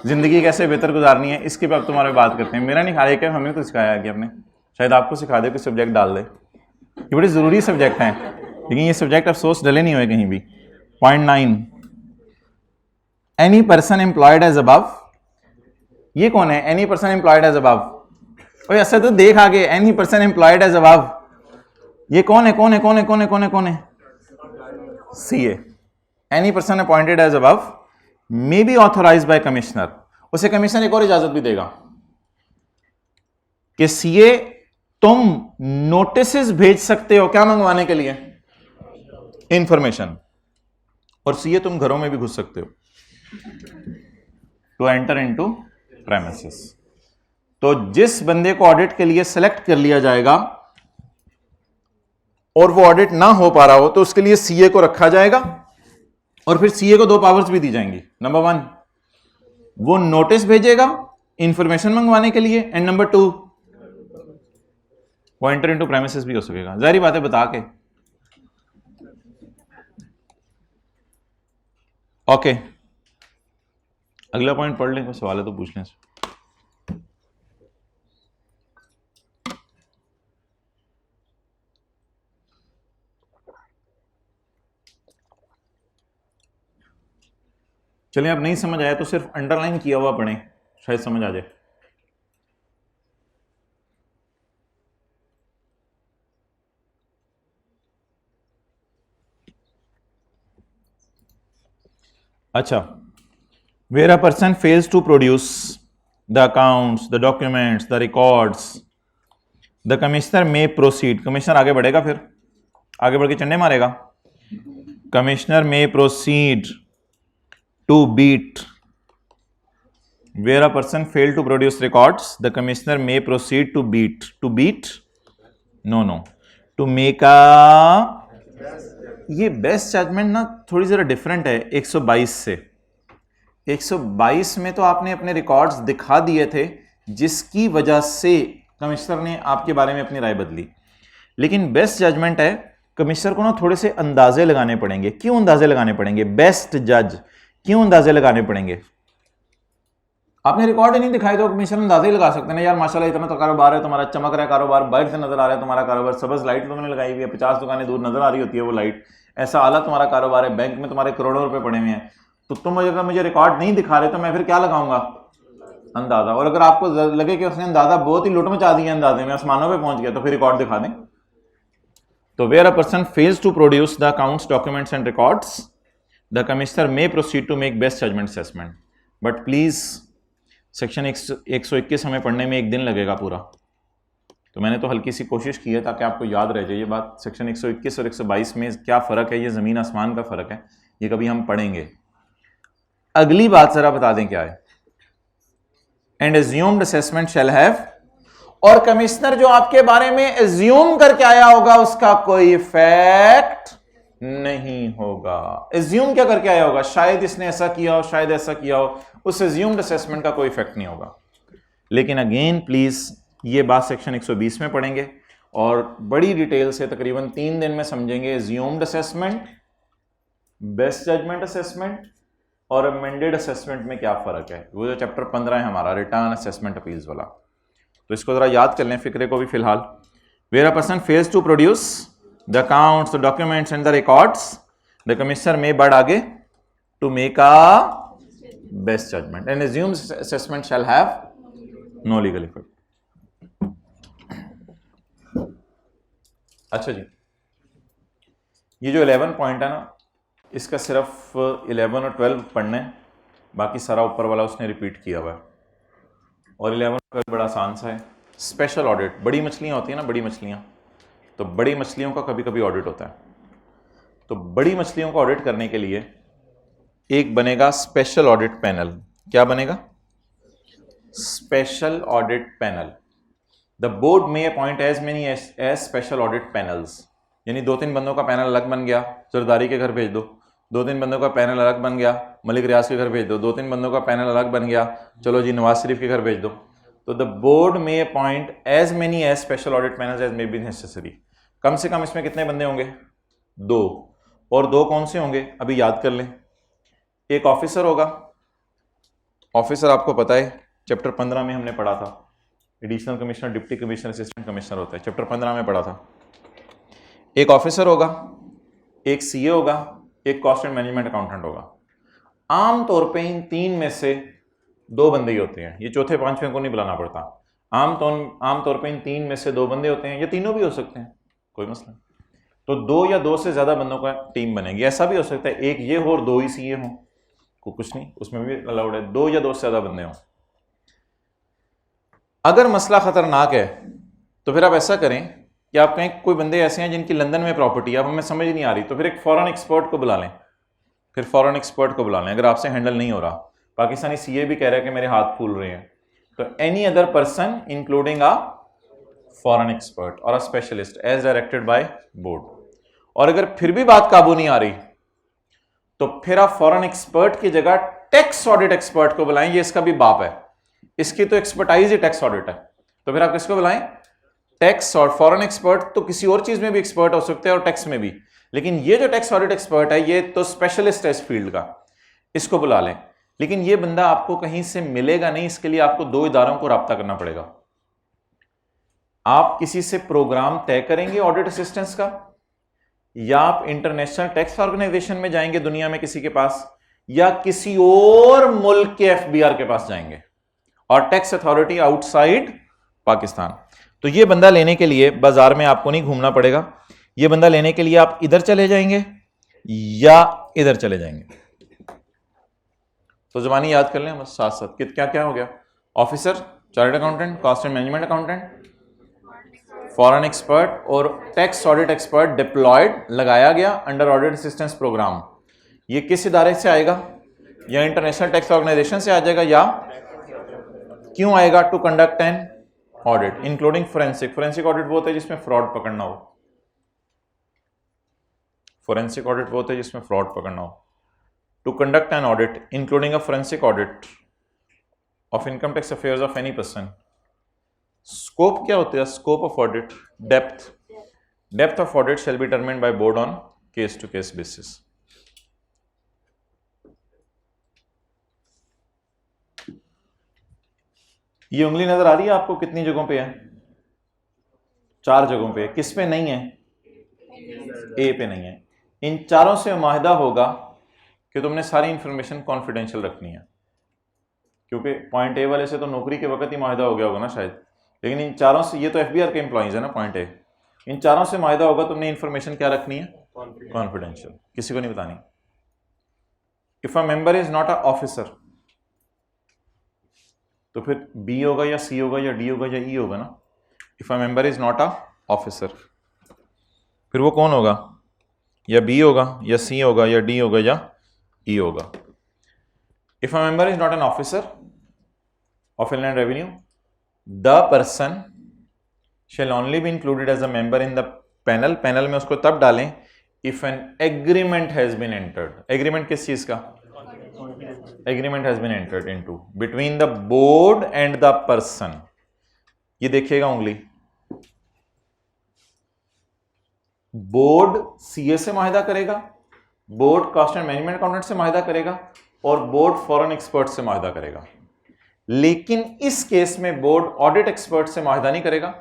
जिंदगी कैसे बेहतर गुजारनी है इसके पे अब तुम्हारे बात करते हैं। मेरा नहीं खा, आईके हमें तो सिखाया है कि आपने, शायद आपको सिखा दे, कोई सब्जेक्ट डाल दे। ये बड़े ज़रूरी सब्जेक्ट हैं, लेकिन ये सब्जेक्ट अफसोस डले नहीं हुए कहीं भी। Point 9, any person employed as above. ये कौन है any person employed as above? ओए ऐसा तो देख आगे, any person employed as above, ये कौन है? कौन है? कौन है? कौन है? कौन है? कौन है? CA. Any person appointed as above may be authorize by commissioner. उसे कमिश्नर एक और इजाजत भी देगा कि सीए तुम नोटिस भेज सकते हो, क्या मंगवाने के लिए? इंफॉर्मेशन। और सीए तुम घरों में भी घुस सकते हो, टू एंटर इनटू प्रेमिसेस। तो जिस बंदे को ऑडिट के लिए सेलेक्ट कर लिया जाएगा और वो ऑडिट ना हो पा रहा हो, तो उसके लिए सीए को रखा जाएगा, और फिर सीए को 2 पावर्स भी दी जाएंगी। नंबर 1, वो नोटिस भेजेगा इंफॉर्मेशन मंगवाने के लिए, एंड नंबर 2, वो एंटर इनटू प्रेमिसेस भी हो सकेगा। जारी बातें बता के। ओके, अगला पॉइंट पढ़ लें, कोई सवाल है तो पूछ लें। चलिए, अब नहीं समझ आया तो सिर्फ अंडरलाइन किया हुआ पढ़ें, शायद समझ आ जाए। अच्छा, where a person fails to produce the accounts, the documents, the records, the commissioner may proceed. Commissioner आगे बढ़ेगा, फिर आगे बढ़ के चंडे मारेगा। Commissioner may proceed to beat. Where a person failed to produce records, the commissioner may proceed to beat. To beat? No. To make a, ये बेस्ट जजमेंट ना थोड़ी जरा डिफरेंट है 122 से। 122 में तो आपने अपने रिकॉर्ड्स दिखा दिए थे, जिसकी वजह से कमिश्नर ने आपके बारे में अपनी राय बदली। लेकिन बेस्ट जजमेंट है, कमिश्नर को ना थोड़े से अंदाजे लगाने पड़ेंगे। क्यों अंदाजे लगाने पड़ेंगे? बेस्ट जज क्यों अंदाजे लगाने पड़ेंगे? आपने रिकॉर्ड ही नहीं दिखाई तो कमिश्नर अंदाजा ही लगा सकते हैं यार, माशाल्लाह इतना तो कारोबार है तुम्हारा, चमक रहा है कारोबार, बाहर से नजर आ रहा है तुम्हारा कारोबार, सबज लाइट तुमने लगाई हुई है, 50 दुकानें दूर नजर आ रही होती है वो लाइट, ऐसा आला तुम्हारा कारोबार है, बैंक में तुम्हारे करोड़ों रुपए पड़े हुए हैं, तो तुम अगर मुझे रिकॉर्ड नहीं दिखा रहे तो मैं फिर क्या लगाऊंगा? अंदाजा। और अगर आपको लगे कि उसने अंदाजा बहुत ही लुट मचा दिया, अंदाजे में आसमानों पर पहुंच गया, तो फिर रिकॉर्ड दिखा दें। तो where a person fails to produce the accounts, documents and records, the commissioner may proceed to make best judgement assessment. But please section 121 हमें पढ़ने में 1 दिन लगेगा पूरा, तो मैंने तो हल्की सी कोशिश की है ताकि आपको याद रह जाए ये बात। सेक्शन 121 और 122 में क्या फ़र्क है, ये ज़मीन आसमान का फ़र्क है, ये कभी हम पढ़ेंगे। अगली बात ज़रा बता दें क्या है। And assumed assessment shall have, और कमिश्नर जो आपके बारे में एज्यूम करके आया होगा उसका कोई इफेक्ट नहीं होगा। एज्यूम क्या करके आया होगा? शायद इसने ऐसा किया हो, शायद ऐसा किया हो, उस एज्यूम्ड असेसमेंट का कोई इफेक्ट नहीं होगा। लेकिन अगेन प्लीज ये बात सेक्शन 120 में पढ़ेंगे और बड़ी डिटेल से तकरीबन 3 दिन में समझेंगे assumed assessment, best judgement assessment और अमेंडेड असेसमेंट में क्या फर्क है। वो जो चैप्टर 15 है हमारा रिटर्न असेसमेंट अपील्स वाला, तो इसको जरा याद कर लें फिक्रे को भी फिलहाल। Where a person fails to produce the accounts, the documents and the records, the commissioner में बढ़ आगे to make a best judgement and assumed assessment shall have no legal effect. अच्छा जी, ये जो 11 पॉइंट है ना, इसका सिर्फ 11 और 12 पढ़ना है, बाकी सारा ऊपर वाला उसने रिपीट किया हुआ है। और 11 और 12 बड़ा आसान सा है। स्पेशल ऑडिट, बड़ी मछलियाँ होती हैं ना, बड़ी मछलियाँ, तो बड़ी मछलियों का कभी कभी ऑडिट होता है। तो बड़ी मछलियों को ऑडिट करने के लिए एक बनेगा स्पेशल ऑडिट पैनल। क्या बनेगा? Special audit panel. The board में appoint as many as special audit panels, यानी 2-3 बंदों का पैनल अलग बन गया, जरदारी के घर भेज दो। 2-3 बंदों का पैनल अलग बन गया, मलिक रियाज के घर भेज दो। 2-3 बंदों का पैनल अलग बन गया, चलो जी नवाज शरीफ के घर भेज दो। तो द बोर्ड में appoint as many as special audit panels as may be necessary. कम से कम इसमें कितने बंदे होंगे? 2। और 2 कौन से होंगे? अभी याद कर लें। एक ऑफिसर होगा, ऑफिसर आपको पता है चैप्टर 15 में हमने पढ़ा था, additional commissioner, deputy commissioner, assistant commissioner होता है, चैप्टर 15 में पढ़ा था। एक ऑफिसर होगा, एक सीए होगा, एक कॉस्ट एंड मैनेजमेंट अकाउंटेंट होगा। आमतौर पे इन 3 में से 2 बंदे ही होते हैं, ये चौथे पांचवें को नहीं बुलाना पड़ता। आमतौर पे इन 3 में से 2 बंदे होते हैं, या तीनों भी हो सकते हैं, कोई मसला नहीं। तो 2 या 2 से ज्यादा बंदों का टीम बनेगी। ऐसा भी हो सकता है एक ये हो और 2 ही सीए हो, कुछ नहीं, उसमें भी अलाउड है, 2 या 2 से ज्यादा बंदे हों। अगर मसला खतरनाक है तो फिर आप ऐसा करें कि आप कहें कोई बंदे ऐसे हैं जिनकी लंदन में प्रॉपर्टी है, अब हमें समझ नहीं आ रही, तो फिर एक फॉरेन एक्सपर्ट को बुला लें। फिर फॉरेन एक्सपर्ट को बुला लें अगर आपसे हैंडल नहीं हो रहा। पाकिस्तानी सीए भी कह रहा है कि मेरे हाथ फूल रहे हैं, तो any other person including a foreign expert or a specialist as directed by board. और अगर फिर भी बात काबू नहीं आ रही तो फिर आप फॉरेन एक्सपर्ट की जगह टैक्स ऑडिट एक्सपर्ट को बुलाएं। ये इसका भी बाप है, इसकी तो एक्सपर्टाइज ही टैक्स ऑडिट है, तो फिर आप किसको बुलाएं? टैक्स। और फॉरेन एक्सपर्ट तो किसी और चीज में भी एक्सपर्ट हो सकते हैं और टैक्स में भी, लेकिन ये जो टैक्स ऑडिट एक्सपर्ट है ये तो स्पेशलिस्ट है इस फील्ड का, इसको बुला लें। लेकिन ये बंदा आपको कहीं से मिलेगा नहीं, इसके लिए आपको 2 इदारों को राब्ता करना पड़ेगा। आप किसी से प्रोग्राम तय करेंगे ऑडिट असिस्टेंस का, या आप इंटरनेशनल टैक्स ऑर्गेनाइजेशन में जाएंगे दुनिया में किसी के पास, या किसी और मुल्क के एफबीआर के पास जाएंगे, और टैक्स अथॉरिटी आउटसाइड पाकिस्तान। तो ये बंदा लेने के लिए बाजार में आपको नहीं घूमना पड़ेगा, ये बंदा लेने के लिए आप इधर चले जाएंगे या इधर चले जाएंगे। तो जबानी याद कर लें हम साथ साथ कि क्या क्या हो गया? Officer, chartered accountant, cost and management accountant, foreign expert और टैक्स ऑडिट एक्सपर्ट डिप्लॉयड, लगाया गया अंडर ऑडिट असिस्टेंस प्रोग्राम। ये किस इदारे से आएगा? या इंटरनेशनल टैक्स ऑर्गेनाइजेशन से आ जाएगा, या क्यों आएगा? To conduct an audit including forensic. Forensic audit वो होता है जिसमें फ्रॉड पकड़ना हो, फोरेंसिक ऑडिट वो होता है जिसमें फ्रॉड पकड़ना हो। To conduct an audit including a forensic audit of income tax affairs of any person. Scope क्या होता है? Scope of audit, depth of audit shall be determined by board on case to case basis. ये उंगली नजर आ रही है आपको? कितनी जगहों पे है? 4 जगहों पे। किस पे नहीं है? ए पे नहीं है। इन चारों से माहिदा होगा कि तुमने सारी इंफॉर्मेशन कॉन्फिडेंशियल रखनी है, क्योंकि पॉइंट ए वाले से तो नौकरी के वक्त ही माहिदा हो गया होगा ना शायद, लेकिन इन चारों से, ये तो एफबीआर के एम्प्लॉइज है ना पॉइंट ए, इन चारों से माहिदा होगा तुमने इंफॉर्मेशन क्या रखनी है? कॉन्फिडेंशियल, किसी को नहीं बतानी। If a member is not a officer तो फिर बी होगा या सी होगा या डी होगा या ई होगा ना। If a member is not a officer, फिर वो कौन होगा? या बी होगा या सी होगा या डी होगा या ई होगा। If a member is not an officer of inland revenue, the person shall only be included as a member in the panel। Panel में उसको तब डालें if an agreement has been entered। agreement किस चीज का? agreement has been entered into between the board and the person। ये देखिएगा उंगली, बोर्ड सीए से माहिदा करेगा, board cost and management accountant से माहिदा करेगा, और बोर्ड फॉरेन एक्सपर्ट से माहिदा करेगा। लेकिन इस केस में बोर्ड ऑडिट एक्सपर्ट से माहिदा नहीं करेगा,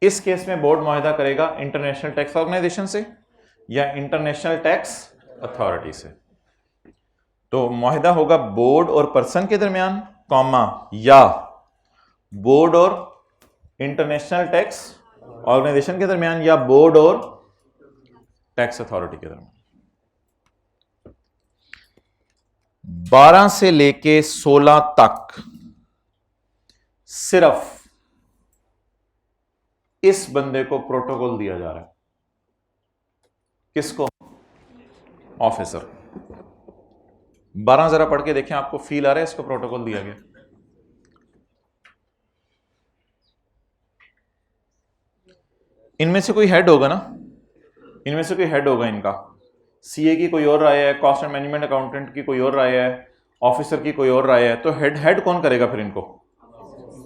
इस केस में बोर्ड माहिदा करेगा इंटरनेशनल टैक्स ऑर्गेनाइजेशन से या इंटरनेशनल टैक्स अथॉरिटी से। तो माहिदा होगा बोर्ड और पर्सन के दरमियान, कॉमा, या बोर्ड और इंटरनेशनल टैक्स ऑर्गेनाइजेशन के दरमियान या बोर्ड और टैक्स अथॉरिटी के दरमियान। 12 से लेके 16 तक सिर्फ इस बंदे को प्रोटोकॉल दिया जा रहा है। किसको? ऑफिसर। 12 जरा पढ़ के देखें, आपको फील आ रहा है इसको प्रोटोकॉल दिया गया? इनमें से कोई हेड होगा ना, इनमें से कोई हेड होगा इनका। सीए की कोई और राय है, कॉस्ट एंड मैनेजमेंट अकाउंटेंट की कोई और राय है, ऑफिसर की कोई और राय है, तो हेड कौन करेगा फिर इनको?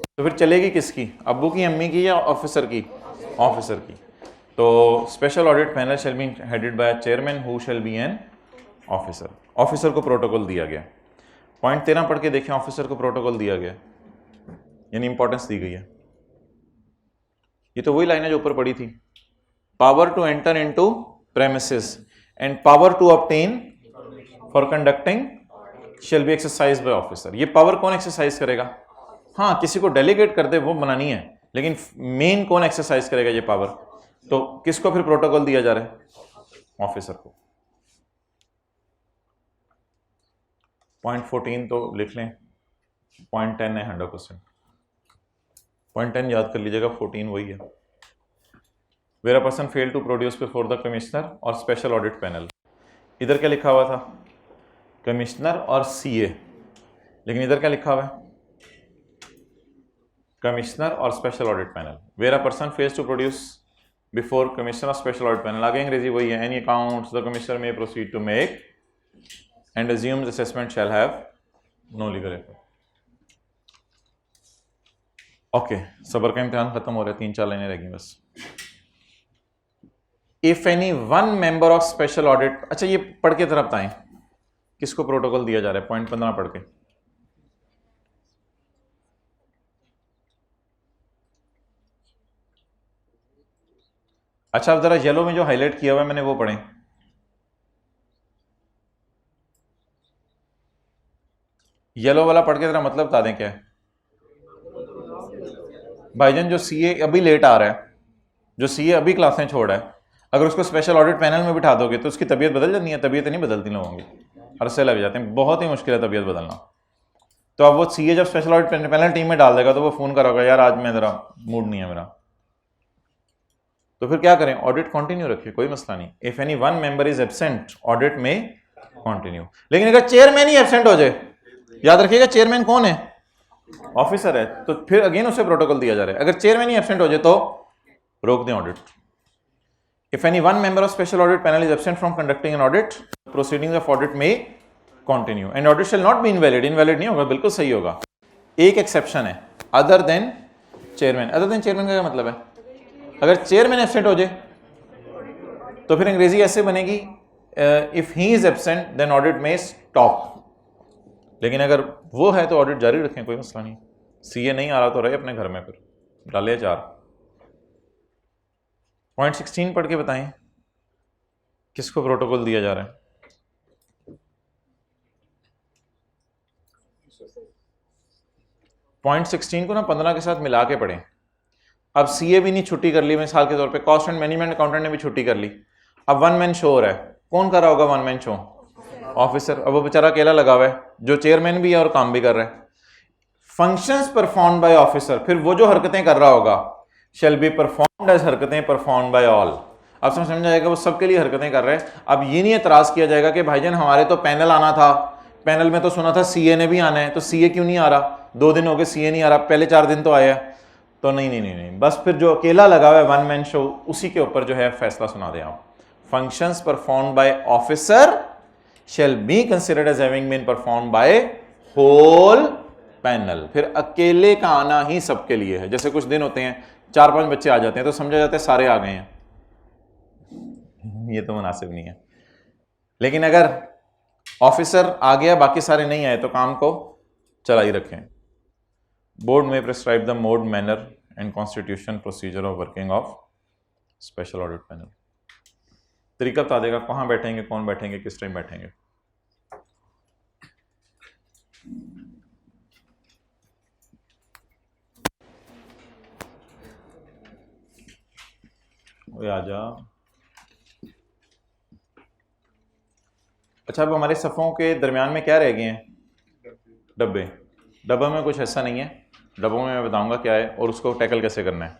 तो फिर चलेगी किसकी? अब्बू की, अम्मी की, या ऑफिसर की? ऑफिसर की। तो special audit panel shall be headed by chairman who shall be an officer. Officer को प्रोटोकॉल दिया गया। पॉइंट 13 पढ़ के देखें, ऑफिसर को प्रोटोकॉल दिया गया, यानी इंपॉर्टेंस दी गई है। ये तो वही लाइन है जो ऊपर पड़ी थी, power to enter into premises and power to obtain for conducting shall be exercise by officer. ये पावर कौन एक्सरसाइज करेगा? हाँ, किसी को डेलीगेट कर दे वो बनानी है, लेकिन मेन कौन एक्सरसाइज करेगा ये पावर? तो किसको फिर प्रोटोकॉल दिया जा रहा है? ऑफिसर को। पॉइंट 14 तो लिख लें, पॉइंट 10 है 100%। पॉइंट 10 याद कर लीजिएगा, 14 वही है। Where a person fail to produce before the commissioner और स्पेशल ऑडिट पैनल। इधर क्या लिखा हुआ था? कमिश्नर और सीए, लेकिन इधर क्या लिखा हुआ है? कमिश्नर और special audit panel. Where a person fails to produce before commissioner और स्पेशल ऑडिट पैनल, आगे अंग्रेजी वही है। एनी अकाउंट्स द कमिश्नर में proceed to make and assumes assessment shall have no legal effect। Okay, सबर का इम्तिहान खत्म हो रहा है, 3-4 लाइनें रह गई बस। If any one member of special audit, अच्छा ये पढ़ के तरफ बताएं किसको प्रोटोकॉल दिया जा रहा है? पॉइंट 15 पढ़ के। अच्छा, अब जरा येलो में जो हाईलाइट किया हुआ है मैंने वो पढ़ें। येलो वाला पढ़ के जरा मतलब बता दें क्या है? भाईजान जो सीए अभी लेट आ रहा है, जो सीए अभी क्लासें छोड़ रहा है, अगर उसको स्पेशल ऑडिट पैनल में बिठा दोगे तो उसकी तबीयत बदल जाती है? तबीयत नहीं बदलती लोगों की, अरसे लग जाते हैं, बहुत ही मुश्किल है तबीयत बदलना। तो अब वो सीए जब स्पेशल ऑडिट पैनल टीम में डाल देगा तो वो फोन करोगा, यार आज मैं जरा मूड नहीं है मेरा, तो फिर क्या करें? ऑडिट कंटिन्यू रखिए, कोई मसला नहीं। If any one member is absent audit may continue. लेकिन अगर चेयरमैन ही एब्सेंट हो जाए, याद रखिएगा चेयरमैन कौन है? ऑफिसर है, तो फिर अगेन उसे प्रोटोकॉल दिया जा रहा है। अगर चेयरमैन ही एब्सेंट हो जाए तो रोक दें audit. If any one member of special audit panel is absent from conducting an audit, proceedings of audit may continue and audit shall not be invalid. Invalid नहीं होगा, बिल्कुल सही होगा। एक एक्सेप्शन है, other than chairman. Other than chairman का क्या मतलब है? अगर चेयरमैन एब्सेंट हो जाए तो फिर अंग्रेजी ऐसे बनेगी, if he is absent then audit में स्टॉप। लेकिन अगर वो है तो ऑडिट जारी रखें, कोई मसला नहीं। सीए नहीं आ रहा तो रहे अपने घर में, फिर डाले 4। पॉइंट 16 पढ़ के बताएं किसको प्रोटोकॉल दिया जा रहा है? पॉइंट 16 को ना 15 के साथ मिला के पढ़ें। अब सीए भी नहीं छुट्टी कर ली मिसाल के तौर पे, कॉस्ट एंड मैनेजमेंट अकाउंटेंट ने भी छुट्टी कर ली, अब वन मैन शो हो रहा है, कौन कर रहा होगा वन मैन शो? ऑफिसर। अब वो बेचारा अकेला लगा हुआ है, जो चेयरमैन भी है और काम भी कर रहा है। फंक्शंस परफॉर्म बाय ऑफिसर, फिर वो जो हरकतें कर रहा होगा शैल बी परफॉर्म्ड एज हरकतें परफॉर्म बाय ऑल। अब समझ जाएगा वो सबके लिए हरकतें कर रहे हैं। अब ये नहीं एतराज किया जाएगा कि भाईजान हमारे तो पैनल आना था, पैनल में तो सुना था सीए ने भी आना है, तो सीए क्यों नहीं आ रहा? 2 दिन हो गए सीए नहीं आ रहा, पहले 4 दिन तो आया। तो नहीं, बस फिर जो अकेला लगा हुआ है वन मैन शो, उसी के ऊपर जो है फैसला सुना दें आप। Functions perform by officer shall be considered as having been performed by whole panel। फिर अकेले का आना ही सबके लिए है। जैसे कुछ दिन होते हैं 4-5 बच्चे आ जाते हैं तो समझा जाता है सारे आ गए हैं, ये तो मुनासिब नहीं है। लेकिन अगर ऑफिसर आ गया बाकी सारे नहीं आए तो काम को चला ही रखें। बोर्ड में prescribe the mode, manner and constitution procedure of working of special audit panel. तरीका बता देगा कहाँ बैठेंगे, कौन बैठेंगे, किस टाइम बैठेंगे। वो आ जा। अच्छा, अब हमारे सफ़ों के दरमियान में क्या रह गए हैं? डब्बे। डब्बों में कुछ ऐसा नहीं है, डब्बों में मैं बताऊंगा क्या है और उसको टैकल कैसे करना है।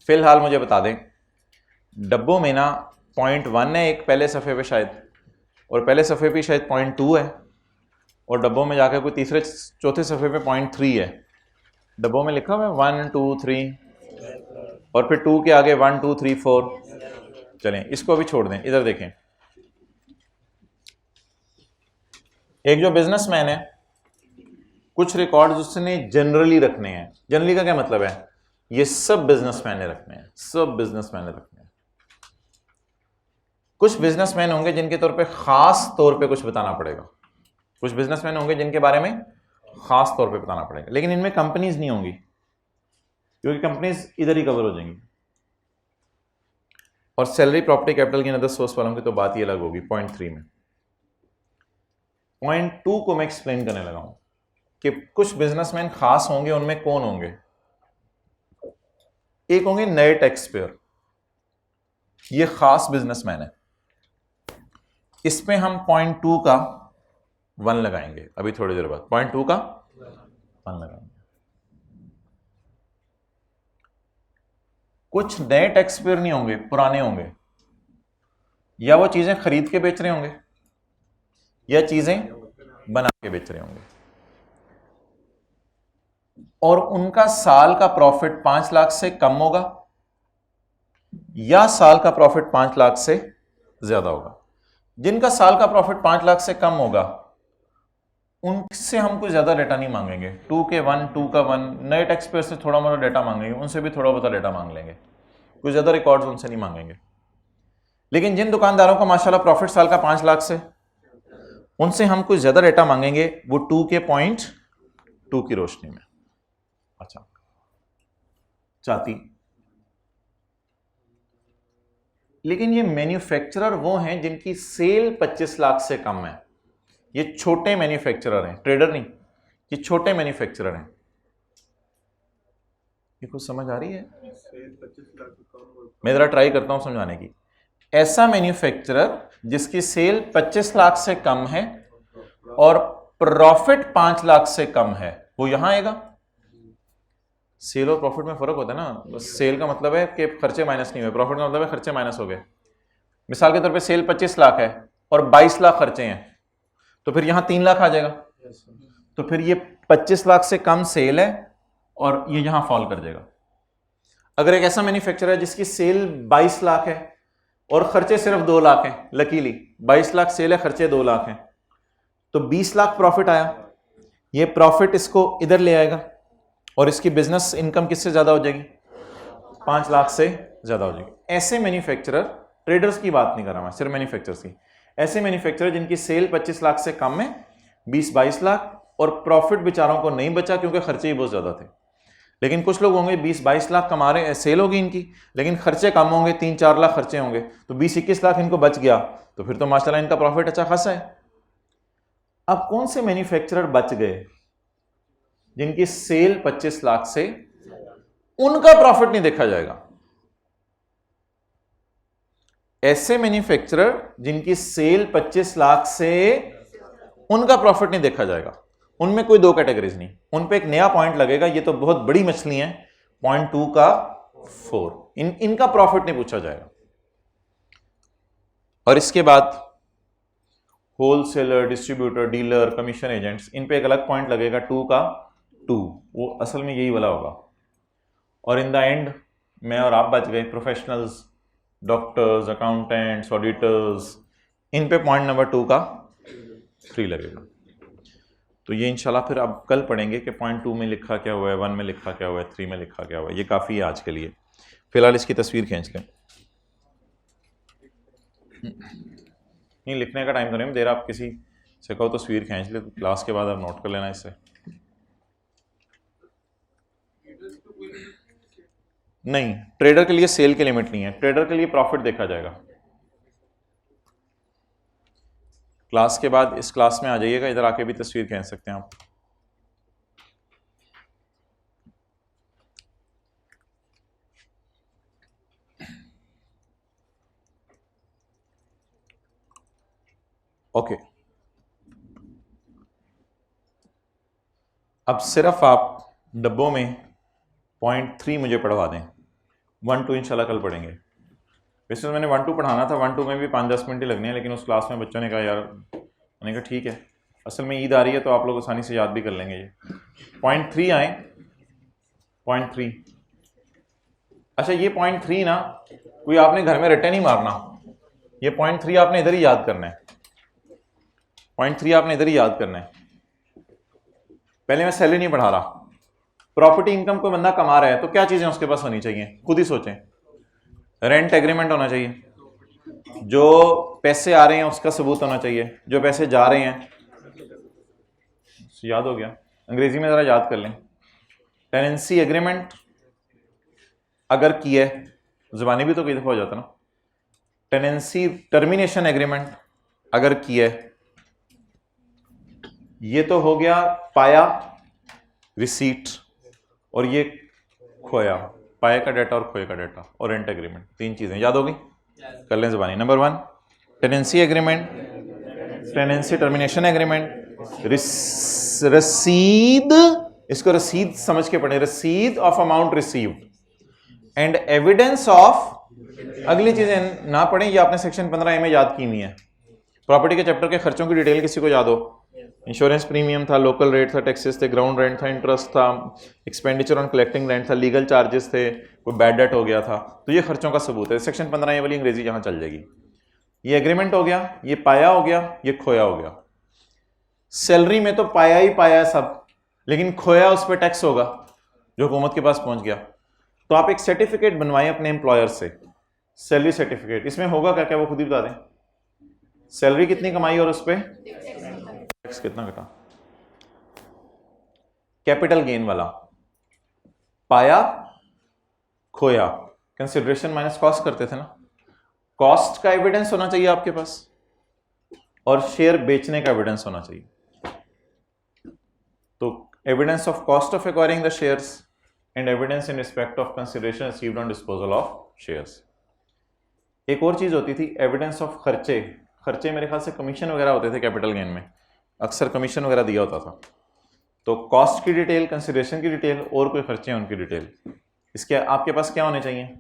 फिलहाल मुझे बता दें, डब्बों में ना .1 है एक पहले सफ़े पे शायद, और पहले सफ़े पे शायद .2 है, और डब्बों में जाकर कोई तीसरे चौथे सफ़े पे .3 है। डब्बों में लिखा हुआ है 1 2 3, और फिर 2 के आगे 1 2 3 4। चलें इसको अभी छोड़ दें, इधर देखें। एक जो बिजनेसमैन है, कुछ रिकॉर्ड्स उसने जनरली रखने हैं। जनरली का क्या मतलब है? ये सब बिजनेसमैन ने रखने हैं, सब बिजनेसमैन ने रखने हैं। कुछ बिजनेसमैन होंगे जिनके तौर पे खास तौर पे कुछ बताना पड़ेगा, कुछ बिजनेसमैन होंगे जिनके बारे में खास तौर पे बताना पड़ेगा, लेकिन इनमें कंपनीज नहीं होंगी, क्योंकि कंपनीज इधर ही कवर हो जाएंगी। और सैलरी, प्रॉपर्टी, कैपिटल की अदर सोर्स वालों की तो बात ही अलग होगी .3 में। .2 को मैं एक्सप्लेन करने लगा हूं कि कुछ बिजनेसमैन खास होंगे। उनमें कौन होंगे? एक होंगे नए टैक्स पेयर, ये खास बिजनेसमैन है। इस पे हम .2 का 1 लगाएंगे अभी थोड़ी देर बाद। .2 का 1 लगाएंगे। कुछ नए टैक्स पेयर नहीं होंगे, पुराने होंगे, या वो चीजें खरीद के बेच रहे होंगे या चीजें बना के बेच रहे होंगे, और उनका साल का प्रॉफिट 5 लाख से कम होगा या साल का प्रॉफिट 5 लाख से ज्यादा होगा। जिनका साल का प्रॉफिट 5 लाख से कम होगा उनसे हम कुछ ज्यादा डेटा नहीं मांगेंगे। 2 के 1, 2 का 1, नए टैक्स पेयर से थोड़ा मोटा डेटा मांगेंगे, उनसे भी थोड़ा बहुत डेटा मांग लेंगे, कुछ ज्यादा रिकॉर्ड्स उनसे नहीं मांगेंगे। लेकिन जिन दुकानदारों का माशाल्लाह प्रॉफिट साल का 5 लाख से, उनसे हम कुछ ज्यादा डेटा मांगेंगे, वो 2 के .2 की रोशनी में। अच्छा, चाहती। लेकिन ये मैन्युफैक्चरर वो हैं जिनकी सेल 25 लाख से कम है। ये छोटे मैन्युफैक्चरर हैं, ट्रेडर नहीं, ये छोटे मैन्युफैक्चरर हैं। ये कुछ समझ आ रही है? मैं जरा ट्राई करता हूं समझाने की। ऐसा मैन्युफैक्चरर जिसकी सेल 25 लाख से कम है और प्रॉफिट 5 लाख से कम है, वो यहां आएगा। सेल और प्रॉफिट में फर्क होता है ना। सेल का मतलब है कि खर्चे माइनस नहीं हुए, प्रॉफिट का मतलब है खर्चे माइनस हो गए। मिसाल के तौर पे सेल 25 लाख है और 22 लाख खर्चे हैं, तो फिर यहां 3 लाख आ जाएगा। तो फिर ये 25 लाख से कम सेल है और ये यहां फॉल कर जाएगा। अगर एक ऐसा मैन्युफैक्चरर है जिसकी सेल 22 लाख है और खर्चे सिर्फ 2 लाख हैं, लकीली 22 लाख सेल है, खर्चे 2 लाख हैं, तो 20 लाख प्रॉफिट आया। ये प्रॉफिट इसको इधर ले आएगा और इसकी बिजनेस इनकम किससे ज्यादा हो जाएगी? 5 लाख से ज्यादा हो जाएगी। ऐसे मैन्युफैक्चरर, ट्रेडर्स की बात नहीं कर रहा मैं, सिर्फ मैन्युफैक्चरर्स की। ऐसे मैन्युफैक्चरर जिनकी सेल 25 लाख से कम है, 20-22 लाख, और प्रॉफिट बेचारों को नहीं बचा क्योंकि खर्चे ही बहुत ज्यादा थे। लेकिन कुछ लोग होंगे 20-22 लाख कमा रहे, सेल होगी इनकी, लेकिन खर्चे कम होंगे, 3-4 लाख खर्चे होंगे, तो 20-21 लाख इनको बच गया, तो फिर तो माशाल्लाह इनका प्रॉफिट अच्छा खासा है। अब कौन से मैन्युफैक्चरर बच गए? जिनकी सेल 25 लाख से, उनका प्रॉफिट नहीं देखा जाएगा। ऐसे मैन्युफैक्चरर जिनकी सेल 25 लाख से, उनका प्रॉफिट नहीं देखा जाएगा। उनमें कोई दो कैटेगरीज नहीं, उन पे एक नया पॉइंट लगेगा, ये तो बहुत बड़ी मछली है, .2 का 4, इनका प्रॉफिट नहीं पूछा जाएगा। और इसके बाद wholesaler, distributor, dealer, commission agents, इन पे एक अलग पॉइंट लगेगा 2 का 2, वो असल में यही वाला होगा। और इन द एंड मैं और आप बच गए प्रोफेशनल्स, डॉक्टर्स, अकाउंटेंट्स, ऑडिटर्स, इन पे पॉइंट नंबर 2 का 3 लगेगा। तो ये इंशाल्लाह फिर अब कल पढ़ेंगे कि .2 में लिखा क्या हुआ है, 1 में लिखा क्या हुआ है, 3 में लिखा क्या हुआ है। ये काफ़ी है आज के लिए। फिलहाल इसकी तस्वीर खींच लें। नहीं, लिखने का टाइम तो नहीं दे रहा, आप किसी से कहो तस्वीर खींच ले, तो क्लास के बाद आप नोट कर लेना इससे। नहीं, ट्रेडर के लिए सेल की लिमिट नहीं है, ट्रेडर के लिए प्रॉफिट देखा जाएगा। क्लास के बाद इस क्लास में आ जाइएगा, इधर आके भी तस्वीर खींच सकते हैं आप। ओके, अब सिर्फ आप डब्बों में 0.3 मुझे पढ़वा दें, 1-2 इंशाल्लाह कल पढ़ेंगे। वैसे तो मैंने 1-2 पढ़ाना था, 1-2 में भी 5-10 मिनट ही लगने हैं, लेकिन उस क्लास में बच्चों ने कहा यार, मैंने कहा ठीक है, असल में ईद आ रही है तो आप लोग आसानी से याद भी कर लेंगे। ये 0.3 आए, 0.3। अच्छा ये 0.3 ना कोई आपने घर में रट्टे नहीं मारना, ये 0.3 आपने इधर ही याद करना है, 0.3 आपने इधर ही याद करना है। पहले मैं सैलरी नहीं बढ़ा रहा, प्रॉपर्टी इनकम कोई बंदा कमा रहा है तो क्या चीजें उसके पास होनी चाहिए, खुद ही सोचें। रेंट एग्रीमेंट होना चाहिए, जो पैसे आ रहे हैं उसका सबूत होना चाहिए, जो पैसे जा रहे हैं, याद हो गया, अंग्रेजी में जरा याद कर लें। टेनेंसी एग्रीमेंट अगर की है, जुबानी भी तो कई दफा हो जाता ना। टेनेंसी टर्मिनेशन एग्रीमेंट अगर की है, ये तो हो गया पाया, रिसीट, और ये खोया, पाए का डाटा और खोए का डाटा, और रेंट एग्रीमेंट। 3 चीजें याद होगी, कर लें जुबानी। Number 1 tenancy agreement, tenancy termination agreement, रसीद, इसको रसीद समझ के पढ़े, रसीद of amount received and evidence of, अगली चीजें ना पढ़ें, ये आपने सेक्शन 15A में याद की हुई है। प्रॉपर्टी के चैप्टर के खर्चों की डिटेल किसी को याद हो, इंश्योरेंस प्रीमियम था, लोकल रेट था, टैक्सेस थे, ग्राउंड रेंट था, इंटरेस्ट था, एक्सपेंडिचर ऑन कलेक्टिंग रेंट था, लीगल चार्जेस थे, कोई बैड डेट हो गया था, तो ये खर्चों का सबूत है। सेक्शन 15A वाली अंग्रेजी यहां चल जाएगी। ये एग्रीमेंट हो गया, ये पाया हो गया, ये खोया हो गया। सैलरी में तो पाया ही पाया है सब, लेकिन खोया उस पर टैक्स होगा जो हुकूमत के पास पहुंच गया। तो आप एक सर्टिफिकेट बनवाएं अपने एम्प्लॉयर से, सैलरी सर्टिफिकेट। इसमें होगा क्या क्या वो खुद ही बता दें, सैलरी कितनी कमाई और उस पर टैक्स कितना कटा। कैपिटल गेन वाला, पाया खोया, कंसिडरेशन माइनस कॉस्ट करते थे ना, कॉस्ट का एविडेंस होना चाहिए आपके पास और शेयर बेचने का एविडेंस होना चाहिए। तो evidence of cost of acquiring the shares and evidence in respect of consideration received on disposal of shares. एक और चीज होती थी एविडेंस ऑफ खर्चे। खर्चे मेरे ख्याल से कमीशन वगैरह होते थे कैपिटल गेन में, अक्सर कमीशन वगैरह दिया होता था। तो कॉस्ट की डिटेल, कंसिडरेशन की डिटेल और कोई खर्चे हैं उनकी डिटेल, इसके आपके पास क्या होने चाहिए,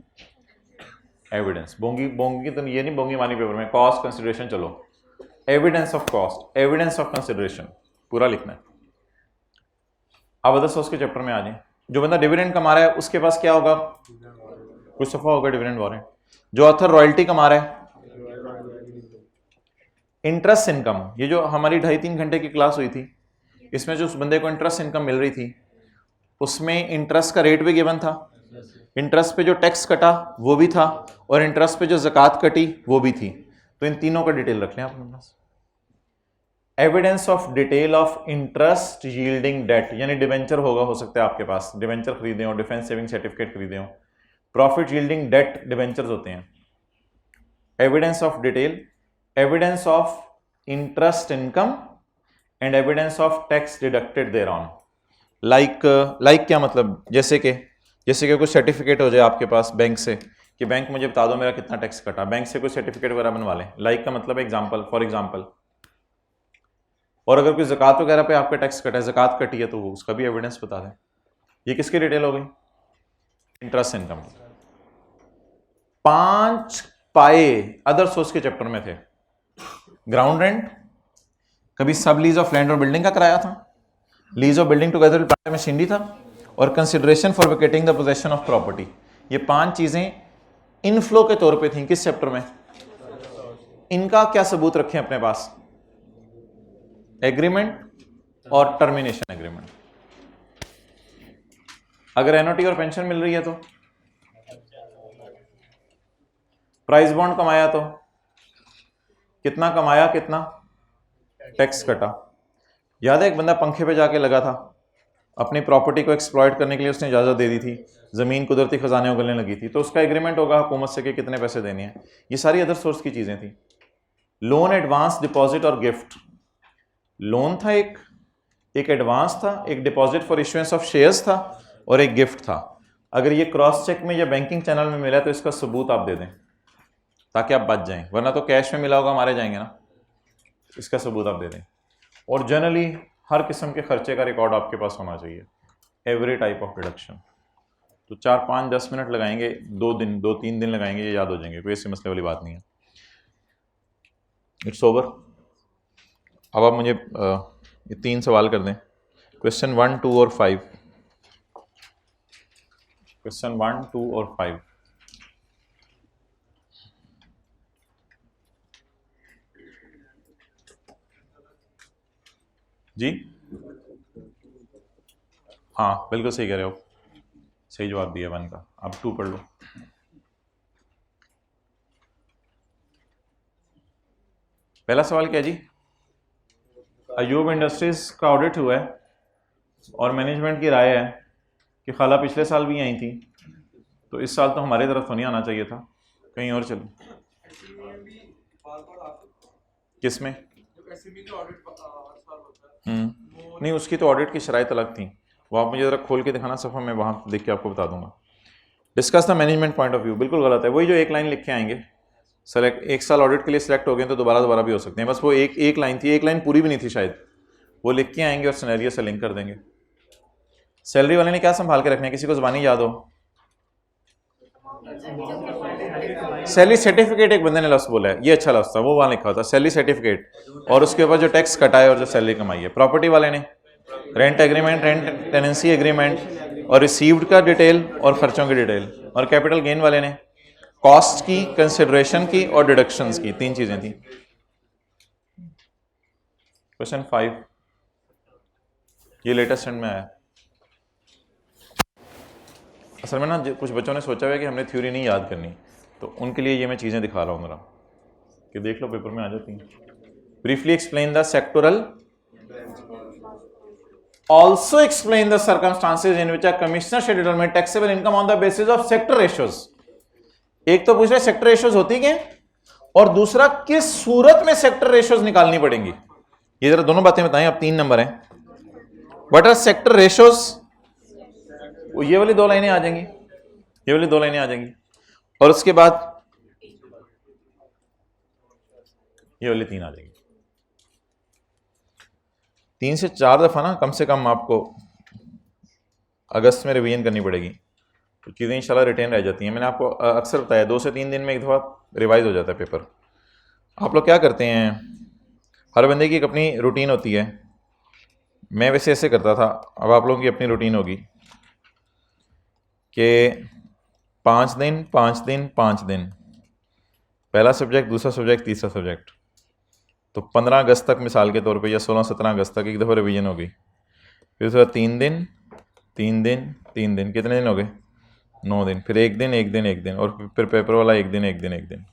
एविडेंस। बोंगी बोंगी तो ये नहीं बोंगी वाली पेपर में कॉस्ट कंसिडरेशन, चलो evidence of cost, evidence of consideration पूरा लिखना है। अब अदर सोर्स के चैप्टर में आ जाए। जो बंदा डिविडेंड कमा रहा है उसके पास क्या होगा, कुछ सफा होगा डिविडेंड वारंट। जो ऑथर रॉयल्टी कमा रहा है, इंटरेस्ट इनकम, ये जो हमारी 2.5-3 घंटे की क्लास हुई थी, इसमें जो उस बंदे को इंटरेस्ट इनकम मिल रही थी उसमें इंटरेस्ट का रेट भी गिवन था, इंटरेस्ट पे जो टैक्स कटा वो भी था, और इंटरेस्ट पे जो ज़कात कटी वो भी थी। तो इन तीनों का डिटेल रख लें अपने पास। Evidence of detail of interest yielding debt, यानी डिवेंचर होगा, हो सकता है आपके पास डिवेंचर खरीदे हो, डिफेंस सेविंग सर्टिफिकेट खरीदे हो, प्रॉफिट यील्डिंग डेट डिवेंचर्स होते हैं। Evidence of detail, evidence of interest income and evidence of tax deducted thereon. Like क्या मतलब, जैसे कि कुछ सर्टिफिकेट हो जाए आपके पास बैंक से कि बैंक मुझे बता दो मेरा कितना टैक्स कटा, बैंक से कोई सर्टिफिकेट वगैरह बनवा लें। लाइक का मतलब एग्जांपल, फॉर एग्जांपल। और अगर कोई ज़कात वगैरह पे आपका टैक्स कटा है, ज़कात कटी है, तो वो उसका भी एविडेंस बता दें। ये किसकी डिटेल हो गई, इंटरेस्ट इनकम। 5 पाए अदर सोर्स के चैप्टर में थे। ग्राउंड रेंट, कभी सब लीज ऑफ लैंड और बिल्डिंग का कराया था, lease of building together with plant machinery था, और consideration for vacating the possession of property. ये 5 चीजें इनफ्लो के तौर पे थी किस चैप्टर में। इनका क्या सबूत रखें अपने पास, एग्रीमेंट और टर्मिनेशन एग्रीमेंट। अगर एनओटी और पेंशन मिल रही है तो, प्राइस बॉन्ड कमाया तो कितना कमाया, कितना टैक्स कटा। याद है एक बंदा पंखे पे जाके लगा था, अपनी प्रॉपर्टी को एक्सप्लॉइट करने के लिए उसने इजाजत दे दी थी, जमीन कुदरती खजाने उगलने लगी थी, तो उसका एग्रीमेंट होगा हुकूमत से कि कितने पैसे देने हैं। ये सारी अदर सोर्स की चीजें थी। लोन, एडवांस, डिपॉजिट और गिफ्ट। लोन था, एक एडवांस था, एक deposit for issuance of shares था, और एक गिफ्ट था। अगर ये क्रॉस चेक में या बैंकिंग चैनल में मिला तो इसका सबूत आप दे दें ताकि आप बच जाएं, वरना तो कैश में मिला होगा मारे जाएंगे ना। इसका सबूत आप दे दें। और जनरली हर किस्म के खर्चे का रिकॉर्ड आपके पास होना चाहिए, एवरी टाइप ऑफ डिडक्शन। तो 4, 5, 10 मिनट लगाएंगे, 2 दिन 2-3 दिन लगाएंगे, ये याद हो जाएंगे, कोई ऐसे मसले वाली बात नहीं है। It's over. अब आप मुझे ये 3 सवाल कर दें, क्वेश्चन 1, 2 और 5। क्वेश्चन 1, 2 और 5। जी हाँ बिल्कुल सही कह रहे हो, सही जवाब दिया 1 का। अब 2 पढ़ लो। पहला सवाल क्या जी? अयूब इंडस्ट्रीज का ऑडिट हुआ है और मैनेजमेंट की राय है कि खाला पिछले साल भी आई थी, तो इस साल तो हमारी तरफ तो नहीं आना चाहिए था, कहीं और चलो। किसमें? नहीं, उसकी तो ऑडिट की शराइत अलग थी, वो आप मुझे ज़रा खोल के दिखाना सफ़ा, मैं वहाँ देख के आपको बता दूंगा। Discuss the management point of view, बिल्कुल गलत है। वही जो एक लाइन लिख के आएंगे, सेलेक्ट, एक साल ऑडिट के लिए सिलेक्ट हो गए तो दोबारा भी हो सकते हैं, बस वो एक लाइन थी, एक लाइन पूरी भी नहीं थी शायद, वो लिख के आएंगे और सिनेरियो से लिंक कर देंगे। सैलरी वाले ने क्या संभाल के रखना है, किसी को ज़बानी याद हो? सैलरी सर्टिफिकेट एक बंदे ने लफ्ज़ बोला है, ये अच्छा लफ्ज़ था, वो वहाँ लिखा था सैलरी सर्टिफिकेट, और उसके ऊपर जो टैक्स कटा है और जो सैलरी कमाई है। प्रॉपर्टी वाले ने rent agreement, rent tenancy agreement और रिसीव्ड का डिटेल और खर्चों की डिटेल। और कैपिटल गेन वाले ने कॉस्ट की, कंसिडरेशन की और डिडक्शंस की, 3 चीजें थी। क्वेश्चन 5 ये लेटेस्ट एंड में आया। असल में ना कुछ बच्चों ने सोचा हुआ कि हमने थ्योरी नहीं याद करनी, तो उनके लिए ये मैं चीज़ें दिखा रहा हूँ जरा, कि देख लो पेपर में आ जाती हैं। Briefly explain the sectoral, also explain the circumstances in which a commissioner shall determine taxable income on the basis of sector ratios. एक तो पूछ रहे सेक्टर रेशियोज होती क्या, और दूसरा किस सूरत में सेक्टर रेशियोज निकालनी पड़ेंगी, ये जरा दोनों बातें बताएं। अब 3 नंबर है, व्हाट आर सेक्टर रेशियोज, ये वाली 2 लाइनें आ जाएंगी, ये वाली 2 लाइनें आ जाएंगी, और उसके बाद ये वाली 3 आ जाएंगी। 3 से 4 दफा ना कम से कम आपको अगस्त में रिवीजन करनी पड़ेगी, तो चीज़ें इंशाल्लाह रिटेन रह जाती हैं। मैंने आपको अक्सर बताया 2 से 3 दिन में एक दफ़ा रिवाइज हो जाता है पेपर। आप लोग क्या करते हैं, हर बंदे की एक अपनी रूटीन होती है, मैं वैसे ऐसे करता था, अब आप लोगों की अपनी रूटीन होगी कि 5 दिन 5 दिन 5 दिन, पहला सब्जेक्ट, दूसरा सब्जेक्ट, तीसरा सब्जेक्ट, तो 15 अगस्त तक मिसाल के तौर पे या 16-17 अगस्त तक एक दफ़ा रिवीजन होगी। फिर उसके बाद 3 दिन 3 दिन 3 दिन, कितने दिन हो गए? 9 दिन। फिर 1 दिन 1 दिन 1 दिन, और फिर पेपर वाला 1 दिन 1 दिन 1 दिन।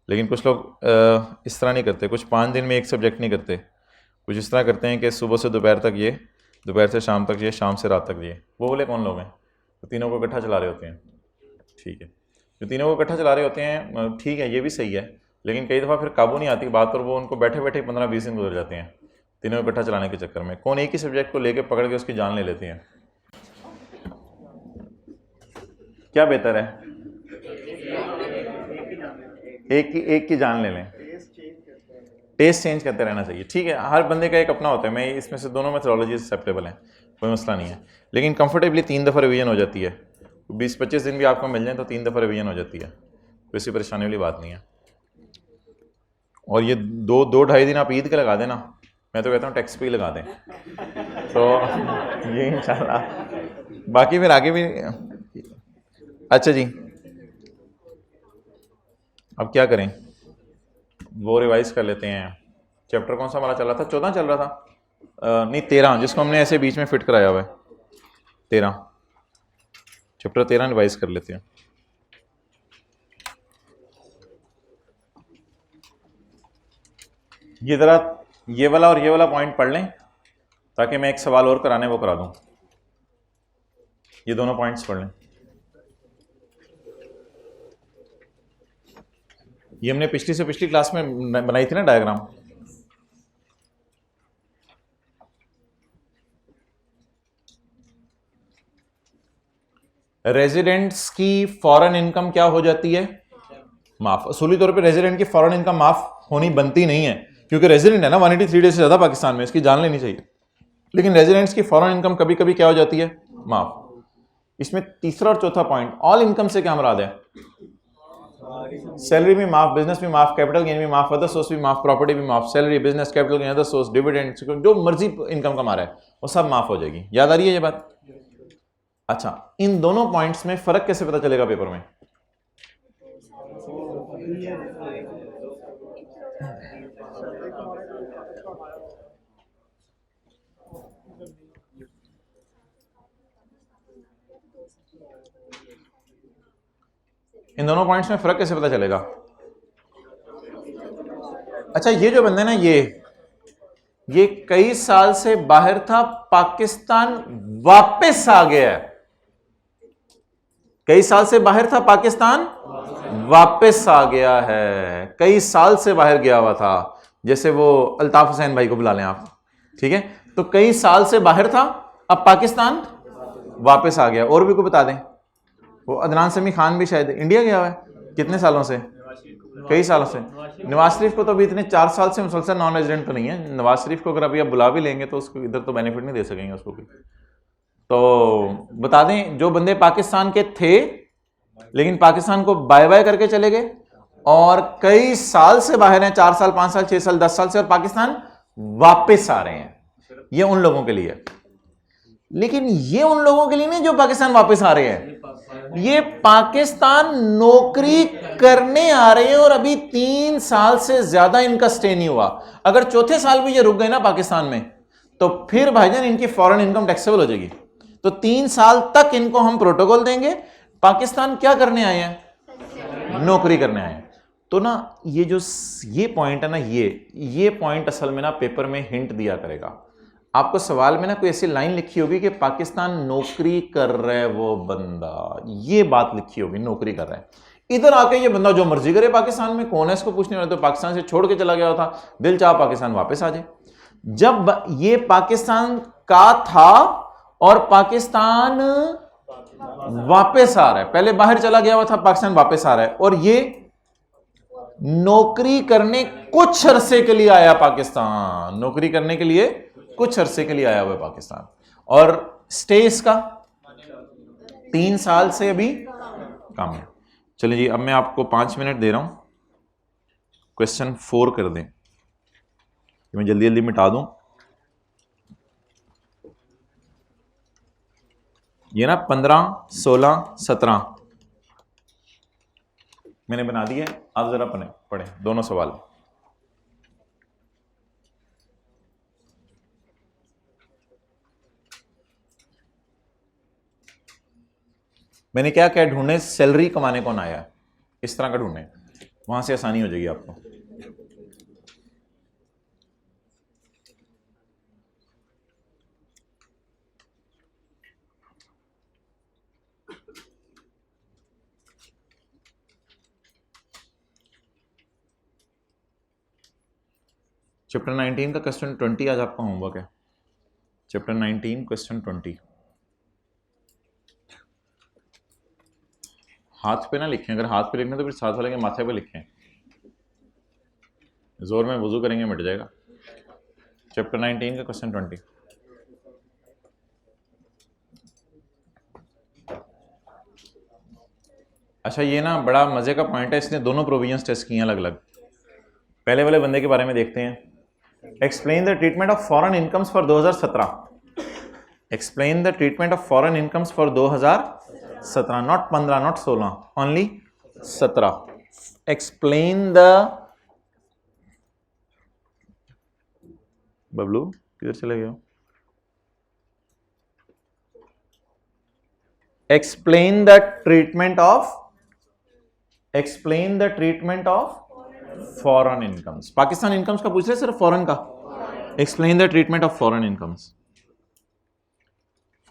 लेकिन कुछ लोग इस तरह नहीं करते, कुछ 5 दिन में एक सब्जेक्ट नहीं करते, कुछ इस तरह करते हैं कि सुबह से दोपहर तक ये, दोपहर से शाम तक ये, शाम से रात तक ये। वो बोले कौन लोग हैं? तो तीनों को इकट्ठा चला रहे होते हैं, ठीक है। जो तीनों को इकट्ठा चला रहे होते हैं, ठीक है, ये भी सही है, लेकिन कई दफ़ा फिर काबू नहीं आती बात, और वो उनको बैठे बैठे 15-20 दिन गुजर जाते हैं तीनों को इकट्ठा चलाने के चक्कर में। कौन एक ही सब्जेक्ट को लेकर पकड़ के उसकी जान ले लेते हैं। क्या बेहतर है? एक की जान ले लें, टेस्ट चेंज करते रहना चाहिए, ठीक है। हर बंदे का एक अपना होता है, मैं इसमें से दोनों मेथोडोलॉजी एक्सेप्टेबल हैं, कोई मसला नहीं है, लेकिन कंफर्टेबली 3 दफ़ा रिवीजन हो जाती है। 20-25 दिन भी आपको मिल जाए तो 3 दफ़ा रिवीजन हो जाती है, कोई ऐसी परेशानी वाली बात नहीं है। और ये 2-2-2.5 दिन आप ईद के लगा देना, मैं तो कहता हूँ टैक्स पे ही लगा दें, तो ये इंशाल्लाह। बाकी फिर आगे भी। अच्छा जी, अब क्या करें, वो रिवाइज कर लेते हैं। चैप्टर कौन सा हमारा चल रहा था? 14 चल रहा था, नहीं 13, जिसको हमने ऐसे बीच में फिट कराया हुआ है, 13, चैप्टर 13 रिवाइज कर लेते हैं। ये ज़रा ये वाला और ये वाला पॉइंट पढ़ लें, ताकि मैं एक सवाल और कराने वो करा दूं। ये दोनों पॉइंट्स पढ़ लें। ये हमने पिछली से पिछली क्लास में बनाई थी ना डायग्राम। रेजिडेंट्स की फॉरेन इनकम क्या हो जाती है? माफ। असूली तौर पे रेजिडेंट की फॉरेन इनकम माफ होनी बनती नहीं है, क्योंकि रेजिडेंट है ना 183 डेज से ज्यादा पाकिस्तान में, इसकी जान लेनी चाहिए। लेकिन रेजिडेंट्स की फॉरेन इनकम कभी कभी क्या हो जाती है, माफ। इसमें तीसरा और चौथा पॉइंट, ऑल इनकम से क्या मुराद है, सैलरी भी माफ, बिजनेस भी माफ, कैपिटल गेन भी माफ, अदर सोर्स भी माफ, प्रॉपर्टी भी माफ, salary, business, capital gain, other source, dividend, जो मर्जी इनकम कमा रहा है वो सब माफ हो जाएगी। याद आ रही है ये बात? अच्छा, इन दोनों पॉइंट्स में फर्क कैसे पता चलेगा पेपर में? इन दोनों पॉइंट्स में फर्क कैसे पता चलेगा? अच्छा, ये जो बंदा है ना, ये कई साल से बाहर था, पाकिस्तान वापस आ गया है। कई साल से बाहर था, पाकिस्तान वापस आ गया है। कई साल से बाहर गया हुआ था, जैसे वो अल्ताफ हुसैन भाई को बुला लें आप, ठीक है? तो कई साल से बाहर था, अब पाकिस्तान वापस आ गया। और भी को बता दें, वो अदनान समी खान भी शायद इंडिया गया हुआ है, कितने सालों से? कई सालों से। नवाज शरीफ को तो अभी इतने 4 साल से मुसलसल नॉन रेजिडेंट तो नहीं है। नवाज शरीफ को अगर अभी आप बुला भी लेंगे तो उसको इधर तो बेनिफिट नहीं दे सकेंगे उसको भी। तो बता दें, जो बंदे पाकिस्तान के थे लेकिन पाकिस्तान को बाय बाय करके चले गए और कई साल से बाहर हैं, 4 साल, 5 साल, 6 साल, 10 साल से, और पाकिस्तान वापस आ रहे हैं, ये उन लोगों के लिए। लेकिन ये उन लोगों के लिए नहीं जो पाकिस्तान वापस आ रहे हैं, ये पाकिस्तान नौकरी करने आ रहे हैं और अभी 3 साल से ज्यादा इनका स्टे नहीं हुआ। अगर चौथे साल भी ये रुक गए ना पाकिस्तान में, तो फिर भाईजान इनकी फॉरेन इनकम टैक्सेबल हो जाएगी। तो 3 साल तक इनको हम प्रोटोकॉल देंगे। पाकिस्तान क्या करने आए हैं? नौकरी करने आए हैं। तो ना ये पॉइंट है ना, ये पॉइंट असल में ना पेपर में हिंट दिया करेगा आपको। सवाल में ना कोई ऐसी लाइन लिखी होगी कि पाकिस्तान नौकरी कर रहा है वो बंदा, ये बात लिखी होगी, नौकरी कर रहा है। इधर आके ये बंदा जो मर्जी करे पाकिस्तान में, कौन है इसको पूछने वाला? तो पाकिस्तान से छोड़ के चला गया था, दिल चाह पाकिस्तान वापस आ जाए। जब ये पाकिस्तान का था और पाकिस्तान वापस आ रहा है, पहले बाहर चला गया हुआ था, पाकिस्तान वापस आ रहा है, और ये नौकरी करने कुछ अरसे के लिए आया पाकिस्तान, नौकरी करने के लिए कुछ अरसे के लिए आया हुआ है पाकिस्तान, और स्टे इसका 3 साल से अभी कम है। चलिए जी, अब मैं आपको 5 मिनट दे रहा हूं, क्वेश्चन 4 कर दें, मैं जल्दी जल्दी मिटा दूं। ये ना 15, 16, 17 मैंने बना दिया, आप जरा पढ़ें दोनों सवाल। मैंने क्या क्या ढूंढे, सैलरी कमाने कौन आया है, इस तरह का ढूंढे, वहां से आसानी हो जाएगी आपको। चैप्टर 19 का क्वेश्चन 20 आज आपका होमवर्क है। Chapter 19 question 20। हाथ पे ना लिखें, अगर हाथ पे लिखना तो फिर साथ वाले के माथे पे लिखें, जोर में वजू करेंगे मिट जाएगा। चैप्टर 19 का क्वेश्चन 20। अच्छा, ये ना बड़ा मजे का पॉइंट है, इसने दोनों प्रोविजंस टेस्ट किए अलग अलग। पहले वाले बंदे के बारे में देखते हैं। Explain the treatment of foreign incomes for 2017। Explain the treatment of foreign incomes for 2017, not 15, not 16, only 17। Explain the, Bablu किधर चले गए? Explain the treatment of, explain the treatment of foreign incomes. Pakistan incomes का पूछ रहे सिर्फ फॉरेन का। Explain the treatment of foreign incomes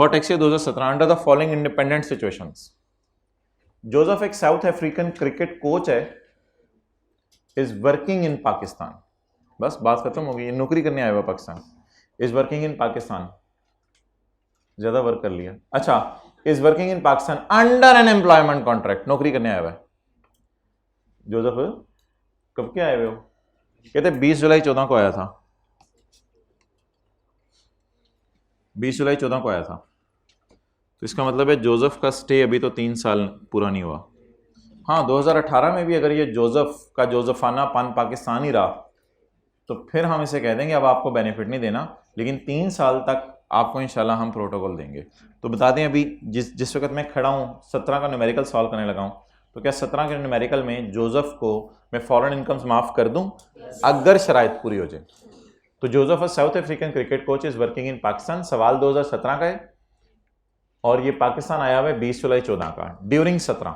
for tax year 2017 under the following independent situations. Joseph एक साउथ अफ्रीकन क्रिकेट कोच है, इज वर्किंग इन पाकिस्तान। बस बात खत्म हो गई, नौकरी करने आया हुआ Pakistan. Is working in Pakistan, ज्यादा वर्क कर लिया। अच्छा, is working in Pakistan under an employment contract, नौकरी करने आया हुआ है। जोसेफ कब के आए हुए हो? कहते 20 जुलाई 14 को आया था, 20 जुलाई 14 को आया था, तो इसका मतलब है जोसेफ का स्टे अभी तो 3 साल पूरा नहीं हुआ। हाँ, 2018 में भी अगर ये जोसेफ का जोसेफाना पान पाकिस्तान ही रहा तो फिर हम इसे कह देंगे अब आपको बेनिफिट नहीं देना, लेकिन 3 साल तक आपको इंशाल्लाह हम प्रोटोकॉल देंगे। तो बता दें अभी जिस वक्त मैं खड़ा हूँ 17 का न्यूमेरिकल सॉल्व करने लगा हूँ, तो क्या 17 के न्यूमेरिकल में जोसेफ को मैं फॉरेन इनकम्स माफ़ कर दूँ अगर शराइत पूरी हो जाए? तो Joseph a south African cricket coach is working in Pakistan, सवाल 2017 का है और ये पाकिस्तान आया हुआ है 20 जुलाई 14 का। During 17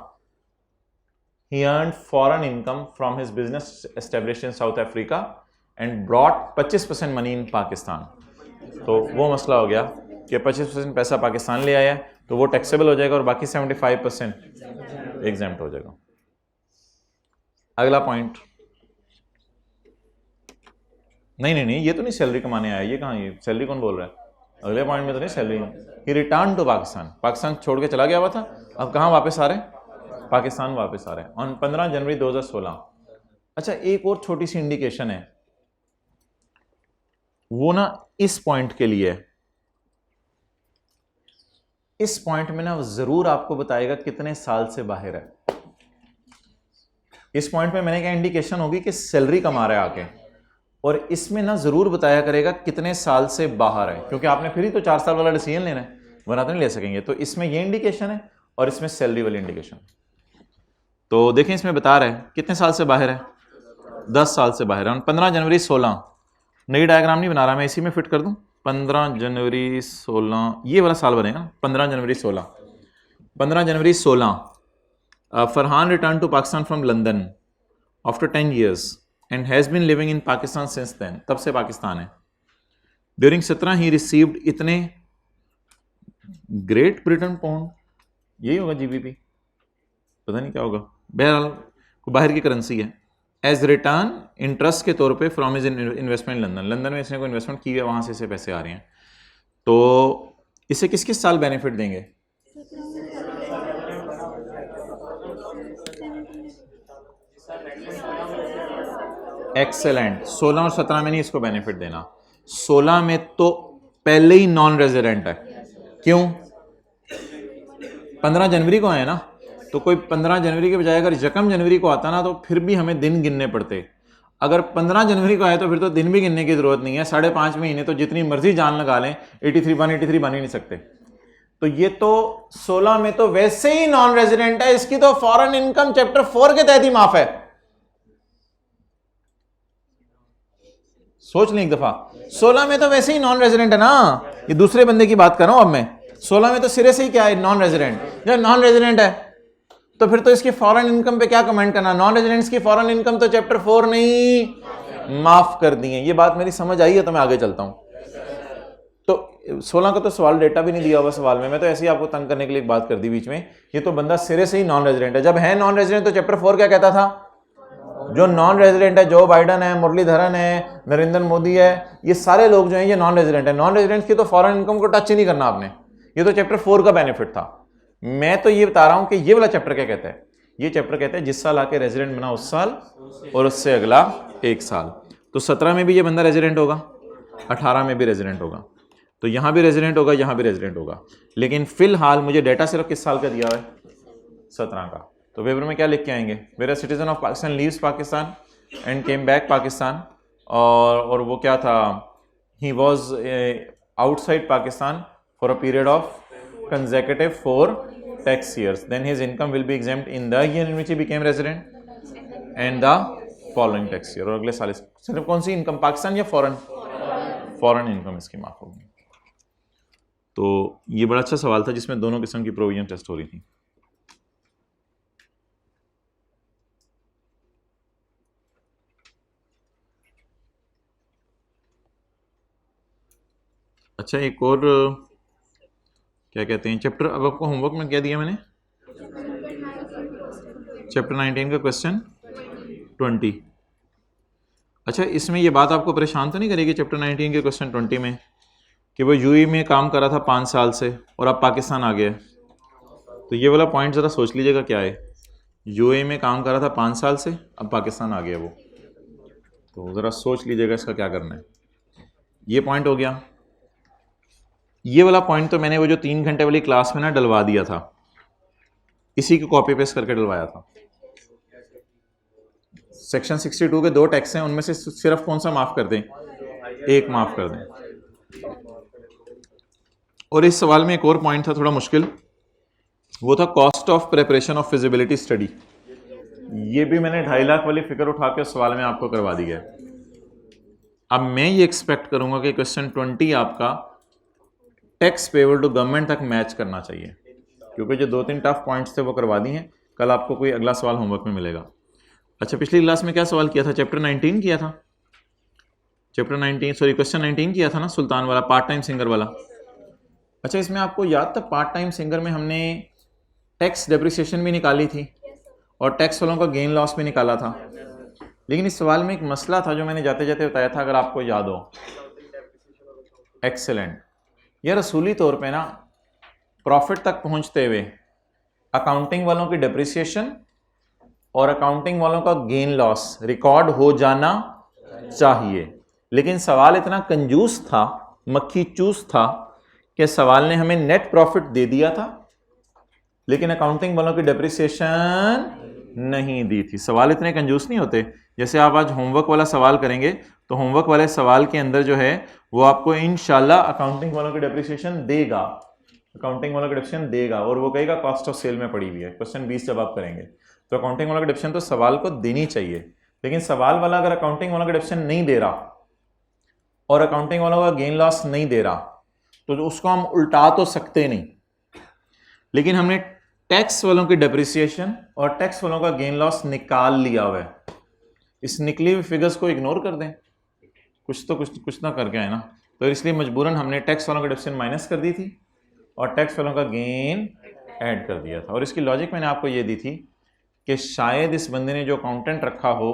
he earned foreign income from his business established in South Africa and brought 25% money in Pakistan। तो वो मसला हो गया कि 25% पैसा पाकिस्तान ले आया है तो वो टैक्सेबल हो जाएगा और बाकी 75% एग्जेम्प्ट हो जाएगा। अगला पॉइंट, नहीं ये तो नहीं सैलरी कमाने आया, ये कहाँ, ये सैलरी कौन बोल रहा है? अगले पॉइंट में तो नहीं salary. He return to Pakistan, Pakistan छोड़ के चला गया हुआ था, अब कहाँ वापस आ रहे हैं? पाकिस्तान वापस आ रहे हैं ऑन 15 जनवरी 2016। अच्छा, एक और छोटी सी इंडिकेशन है, वो ना इस पॉइंट के लिए, इस पॉइंट में ना जरूर आपको बताएगा कितने साल से बाहर है। इस पॉइंट में मैंने क्या इंडिकेशन होगी कि सैलरी कमा रहा है आके, और इसमें ना जरूर बताया करेगा कितने साल से बाहर है, क्योंकि आपने फिर ही तो 4 साल वाला डिसीजन लेना है, वरना तो नहीं ले सकेंगे। तो इसमें ये इंडिकेशन है और इसमें सैलरी वाली इंडिकेशन। तो देखें इसमें बता रहा है कितने साल से बाहर है, 10 साल से बाहर है। 15 जनवरी 16, नई डायग्राम नहीं बना रहा मैं, इसी में फिट कर दूं। 15 जनवरी 16 ये वाला साल बनेगा, 15 जनवरी 16। 15 जनवरी 16 Farhan return to Pakistan from London after 10 years and has been living in Pakistan since then, तब से पाकिस्तान है। ड्यूरिंग 17 ही रिसीव्ड इतने ग्रेट ब्रिटेन पाउंड, यही होगा जीबीपी, पता नहीं क्या होगा, बहरहाल बाहर की करेंसी है, एज रिटर्न इंटरेस्ट के तौर पे from is investment London. London में इसने कोई इन्वेस्टमेंट की है, वहां से इसे पैसे आ रहे हैं। तो इसे किस किस साल बेनिफिट देंगे? एक्सेलेंट, 16 और 17 में नहीं इसको बेनिफिट देना। 16 में तो पहले ही नॉन रेजिडेंट है। क्यों? 15 जनवरी को आए ना, तो कोई 15 जनवरी के बजाय अगर 1 जनवरी को आता ना तो फिर भी हमें दिन गिनने पड़ते। अगर 15 जनवरी को आए तो फिर तो दिन भी गिनने की जरूरत नहीं है, 5.5 महीने तो जितनी मर्जी जान लगा लें, 83 बन ही नहीं सकते। तो ये तो 16 में तो वैसे ही नॉन रेजिडेंट है, इसकी तो फॉरेन इनकम चैप्टर 4 के तहत ही माफ है। सोच लें एक दफा, 16 में तो वैसे ही नॉन रेजिडेंट है ना, ये दूसरे बंदे की बात कर रहा हूं अब मैं। 16 में तो सिरे से ही क्या है, नॉन रेजिडेंट। जब नॉन रेजिडेंट है तो फिर तो इसकी फॉरेन इनकम पे क्या कमेंट करना, नॉन रेजिडेंट्स की फॉरेन इनकम तो चैप्टर 4 नहीं माफ कर दी है। ये बात मेरी समझ आई है तो मैं आगे चलता हूं। तो 16 का तो सवाल डेटा भी नहीं दिया हुआ सवाल में, मैं तो ऐसे ही आपको तंग करने के लिए एक बात कर दी बीच में। ये तो बंदा सिरे से ही नॉन रेजिडेंट है। जब है नॉन रेजिडेंट तो चैप्टर 4 क्या कहता था? जो नॉन रेजिडेंट है, जो बाइडन है, मुरलीधरन है, नरेंद्र मोदी है, ये सारे लोग जो हैं ये नॉन रेजिडेंट है। नॉन रेजिडेंट की तो फॉरेन इनकम को टच ही नहीं करना आपने, ये तो चैप्टर 4 का बेनिफिट था। मैं तो ये बता रहा हूं कि ये वाला चैप्टर क्या कहता है। ये चैप्टर कहता है जिस साल आके रेजिडेंट बना उस साल और उससे अगला 1 साल। तो 17 में भी ये बंदा रेजिडेंट होगा, 18 में भी रेजिडेंट होगा, तो यहां भी रेजिडेंट होगा, यहां भी रेजिडेंट होगा। लेकिन फिलहाल मुझे डेटा सिर्फ किस साल का दिया हुआ है? 17 का। तो पेपर में क्या लिख के आएंगे? Where a citizen of Pakistan leaves Pakistan and came back Pakistan, और वो क्या था, he was outside Pakistan for a period of consecutive 4 tax years, then his income will be exempt in the year in which he became resident and the following tax year। और अगले साल सिर्फ कौन सी इनकम, पाकिस्तान या फॉरेन? फॉरेन इनकम इसकी माफ होगी। तो ये बड़ा अच्छा सवाल था जिसमें दोनों किस्म की प्रोविजन टेस्ट हो रही थी। अच्छा, एक और क्या कहते हैं चैप्टर, अब आपको होमवर्क में क्या दिया मैंने? चैप्टर 19 का क्वेश्चन 20। अच्छा, इसमें ये बात आपको परेशान तो नहीं करेगी चैप्टर 19 के क्वेश्चन 20 में कि वो यूएई में काम कर रहा था 5 साल से और अब पाकिस्तान आ गया? तो ये वाला पॉइंट ज़रा सोच लीजिएगा क्या है। यूएई में काम कर रहा था 5 साल से, अब पाकिस्तान आ गया वो। तो ज़रा सोच लीजिएगा इसका क्या करना है। ये पॉइंट हो गया। ये वाला पॉइंट तो मैंने वो जो 3 घंटे वाली क्लास में ना डलवा दिया था, इसी को कॉपी पेस्ट करके डलवाया था। सेक्शन 62 के 2 टैक्स हैं, उनमें से सिर्फ कौन सा माफ कर दें? एक माफ कर दें। और इस सवाल में एक और पॉइंट था थोड़ा मुश्किल, वो था cost of preparation of feasibility study. ये भी मैंने 2.5 लाख वाली फिगर उठा के उस सवाल में आपको करवा दी है। अब मैं ये एक्सपेक्ट करूंगा कि क्वेश्चन 20 आपका टैक्स पेबल टू गवर्नमेंट तक मैच करना चाहिए, क्योंकि जो 2-3 टफ पॉइंट्स थे वो करवा दी हैं। कल आपको कोई अगला सवाल होमवर्क में मिलेगा। अच्छा, पिछली क्लास में क्या सवाल किया था? चैप्टर 19 किया था। चैप्टर 19 सॉरी क्वेश्चन 19 किया था ना, सुल्तान वाला, पार्ट टाइम सिंगर वाला। अच्छा, इसमें आपको याद था पार्ट टाइम सिंगर में हमने टैक्स डेप्रिसिएशन भी निकाली थी और टैक्स वालों का गेन लॉस भी निकाला था। लेकिन इस सवाल में एक मसला था जो मैंने जाते जाते बताया था, अगर आपको याद हो। एक्सेलेंट। यह रसूली तौर पे ना प्रॉफिट तक पहुंचते हुए अकाउंटिंग वालों की डेप्रिसिएशन और अकाउंटिंग वालों का गेन लॉस रिकॉर्ड हो जाना चाहिए। लेकिन सवाल इतना कंजूस था, मक्खी चूस था, कि सवाल ने हमें नेट प्रॉफिट दे दिया था लेकिन अकाउंटिंग वालों की डेप्रिसिएशन नहीं दी थी। सवाल इतने कंजूस नहीं होते। जैसे आप आज होमवर्क वाला सवाल करेंगे तो होमवर्क वाले सवाल के अंदर जो है वो आपको इंशाल्लाह अकाउंटिंग वालों की डेप्रिसिएशन देगा, अकाउंटिंग वालों की डेप्रिसिएशन देगा और वो कहेगा कॉस्ट ऑफ सेल में पड़ी हुई है। क्वेश्चन 20 जब आप करेंगे तो अकाउंटिंग वालों की डेप्रिसिएशन तो सवाल को देनी चाहिए, लेकिन सवाल वाला अगर अकाउंटिंग वालों की डेप्रिसिएशन नहीं दे रहा और अकाउंटिंग वालों का गेन लॉस नहीं दे रहा तो उसको हम उल्टा तो सकते नहीं। लेकिन हमने टैक्स वालों की डेप्रिसिएशन और टैक्स वालों का गेन लॉस निकाल लिया हुआ है। इस निकली हुई फिगर्स को इग्नोर कर दें, कुछ ना करके आए ना, तो इसलिए मजबूरन हमने टैक्स वालों की डेप्रिसिएशन माइनस कर दी थी और टैक्स वालों का गेन ऐड कर दिया था। और इसकी लॉजिक मैंने आपको ये दी थी कि शायद इस बंदे ने जो अकाउंटेंट रखा हो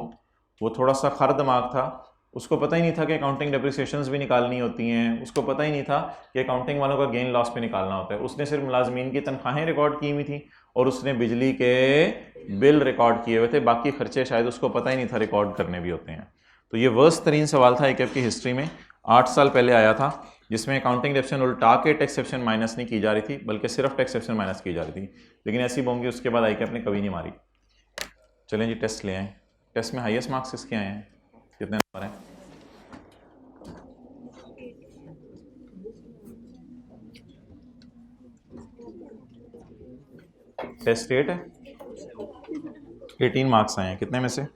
वो थोड़ा सा खर दिमाग था, उसको पता ही नहीं था कि अकाउंटिंग डेप्रिसिएशंस भी निकालनी होती हैं, उसको पता ही नहीं था कि अकाउंटिंग वालों का गेन लॉस भी निकालना होता है। उसने सिर्फ मुलाजमीन की तनख्वाहें रिकॉर्ड की हुई थी और उसने बिजली के बिल रिकॉर्ड किए हुए थे, बाकी खर्चे शायद उसको पता ही नहीं था रिकॉर्ड करने भी होते हैं। तो ये वर्स्ट तरीन सवाल था एक की हिस्ट्री में, 8 साल पहले आया था, जिसमें अकाउंटिंग डेप्रिसिएशन उल्टा के टैक्स एक्सेप्शन माइनस नहीं की जा रही थी बल्कि सिर्फ टैक्स एक्सेप्शन माइनस की जा रही थी। लेकिन ऐसी बोंगी उसके बाद आई ने कभी नहीं मारी। चलें जी, टेस्ट ले आए। टेस्ट में हाईएस्ट मार्क्स किसके आए हैं? कितने नंबर हैं? टेस्ट 8 है, 18 मार्क्स आए हैं। कितने में से?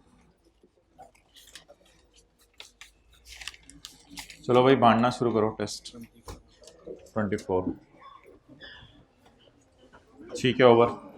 चलो भाई बांटना शुरू करो। टेस्ट 24। ठीक है, ओवर।